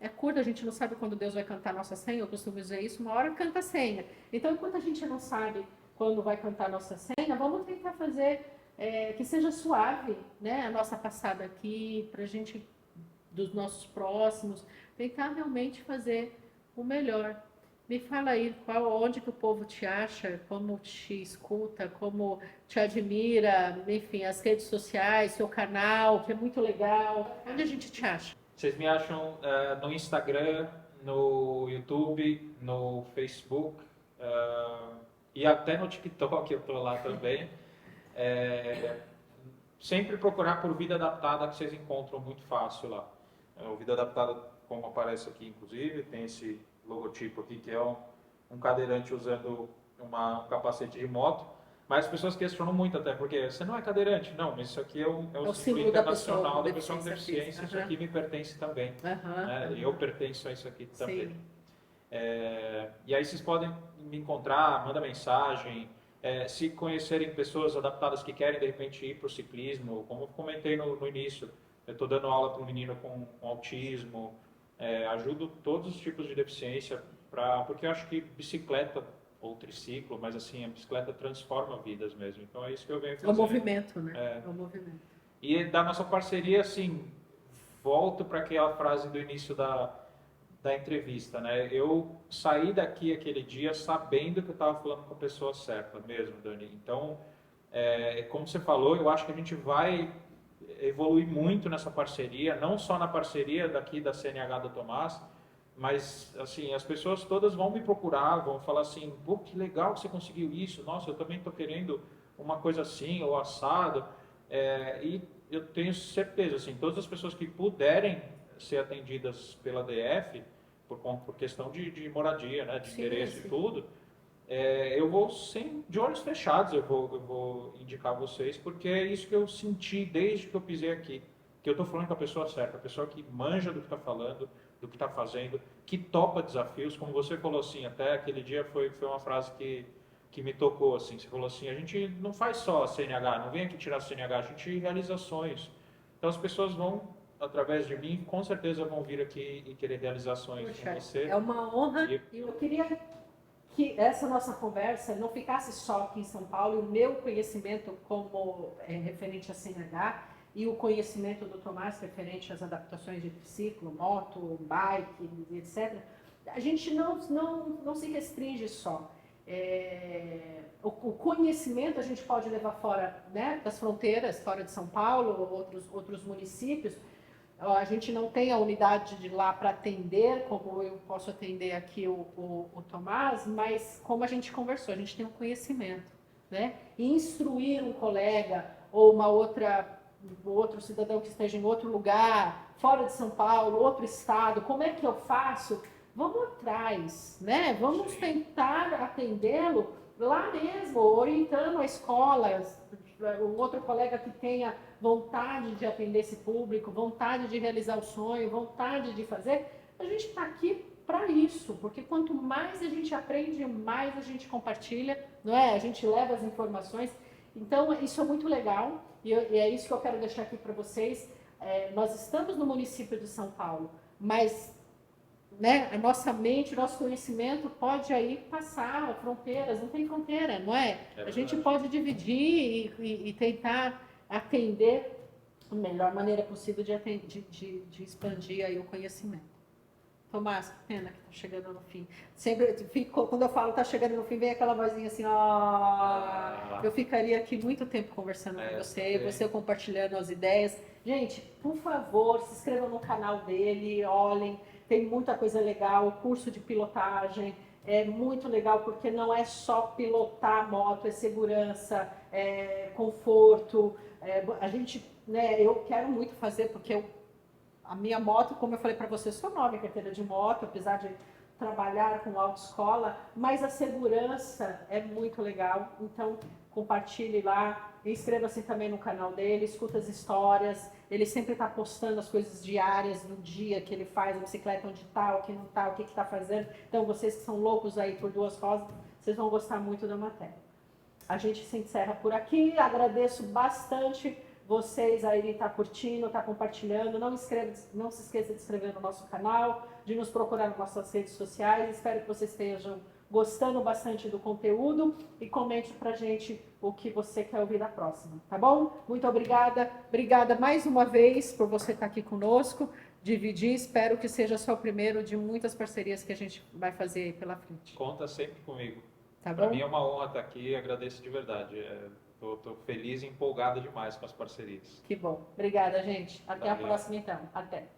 é curta, a gente não sabe quando Deus vai cantar a nossa senha, eu costumo dizer isso, uma hora canta a senha. Então, enquanto a gente não sabe quando vai cantar a nossa senha, vamos tentar fazer que seja suave, né? A nossa passada aqui, para a gente, dos nossos próximos, tentar realmente fazer o melhor. Me fala aí, onde que o povo te acha, como te escuta, como te admira, enfim, as redes sociais, seu canal, que é muito legal. Onde a gente te acha? Vocês me acham no Instagram, no YouTube, no Facebook e até no TikTok, eu estou lá também. Sempre procurar por Vida Adaptada, que vocês encontram muito fácil lá. O Vida Adaptada, como aparece aqui, inclusive, tem esse logotipo aqui, que é um cadeirante usando um capacete de moto. Mas as pessoas questionam muito até, porque você não é cadeirante. Não, mas isso aqui é o símbolo internacional da pessoa com deficiência, isso aqui me pertence também. Né? Eu pertenço a isso aqui também. E aí vocês podem me encontrar, manda mensagem, se conhecerem pessoas adaptadas que querem de repente ir para o ciclismo, como eu comentei no início, eu estou dando aula para um menino com autismo, ajudo todos os tipos de deficiência, porque eu acho que bicicleta ou triciclo, mas assim, a bicicleta transforma vidas mesmo. Então é isso que eu venho fazer. É o movimento, né? É o movimento. E da nossa parceria, assim, volto para aquela frase do início da entrevista, né? Eu saí daqui aquele dia sabendo que eu estava falando com a pessoa certa mesmo, Dani. Então, como você falou, eu acho que a gente vai evoluir muito nessa parceria, não só na parceria daqui da CNH do Tomás, mas, assim, as pessoas todas vão me procurar, vão falar assim, pô, que legal que você conseguiu isso, nossa, eu também estou querendo uma coisa assim, ou assado. E eu tenho certeza, assim, todas as pessoas que puderem ser atendidas pela DF, por questão de moradia, né, de endereço e tudo, eu vou, de olhos fechados, eu vou indicar vocês, porque é isso que eu senti desde que eu pisei aqui, que eu estou falando com a pessoa certa, a pessoa que manja do que está falando, do que está fazendo, que topa desafios, como você falou assim, até aquele dia foi uma frase que me tocou, assim, você falou assim, a gente não faz só a CNH, não vem aqui tirar a CNH, a gente realiza sonhos. Então as pessoas vão, através de mim, com certeza vão vir aqui e querer realizar sonhos com você. É uma honra, e eu queria que essa nossa conversa não ficasse só aqui em São Paulo, e o meu conhecimento como referente à CNH, e o conhecimento do Tomás referente às adaptações de triciclo, moto, bike, etc. A gente não se restringe só. O conhecimento a gente pode levar fora, né, das fronteiras, fora de São Paulo, ou outros municípios. A gente não tem a unidade de lá para atender, como eu posso atender aqui o Tomás, mas como a gente conversou, a gente tem um conhecimento, né? E instruir um colega ou outro cidadão que esteja em outro lugar, fora de São Paulo, outro estado, como é que eu faço? Vamos atrás, né? Vamos tentar atendê-lo lá mesmo, orientando a escola, um outro colega que tenha vontade de atender esse público, vontade de realizar o sonho, vontade de fazer. A gente está aqui para isso, porque quanto mais a gente aprende, mais a gente compartilha, não é? A gente leva as informações. Então, isso é muito legal. E é isso que eu quero deixar aqui para vocês. Nós estamos no município de São Paulo, mas, né, a nossa mente, o nosso conhecimento pode aí passar fronteiras, não tem fronteira, não é? A gente pode dividir e tentar atender da melhor maneira possível de expandir aí o conhecimento. Tomás, que pena que está chegando no fim. Sempre quando eu falo está chegando no fim, vem aquela vozinha assim, eu ficaria aqui muito tempo conversando com você compartilhando as ideias. Gente, por favor, se inscrevam no canal dele, olhem, tem muita coisa legal, o curso de pilotagem é muito legal, porque não é só pilotar a moto, é segurança, é conforto. A gente, né, eu quero muito fazer, porque a minha moto, como eu falei para você, sou nova em carteira de moto, apesar de trabalhar com autoescola, mas a segurança é muito legal. Então, compartilhe lá, inscreva-se também no canal dele, escuta as histórias. Ele sempre está postando as coisas diárias no dia que ele faz, a bicicleta onde está, o que não está, o que está fazendo. Então, vocês que são loucos aí por duas rosas, vocês vão gostar muito da matéria. A gente se encerra por aqui, agradeço bastante vocês aí estar curtindo, estar compartilhando. Não se esqueça de inscrever no nosso canal, de nos procurar nas nossas redes sociais. Espero que vocês estejam gostando bastante do conteúdo e comente pra gente o que você quer ouvir da próxima, tá bom? Muito obrigada. Obrigada mais uma vez por você estar aqui conosco, dividir. Espero que seja só o primeiro de muitas parcerias que a gente vai fazer aí pela frente. Conta sempre comigo. Tá bom? Para mim é uma honra estar aqui e agradeço de verdade. Estou feliz e empolgado demais com as parcerias. Que bom. Obrigada, gente. Até Valeu. a próxima, então. Até.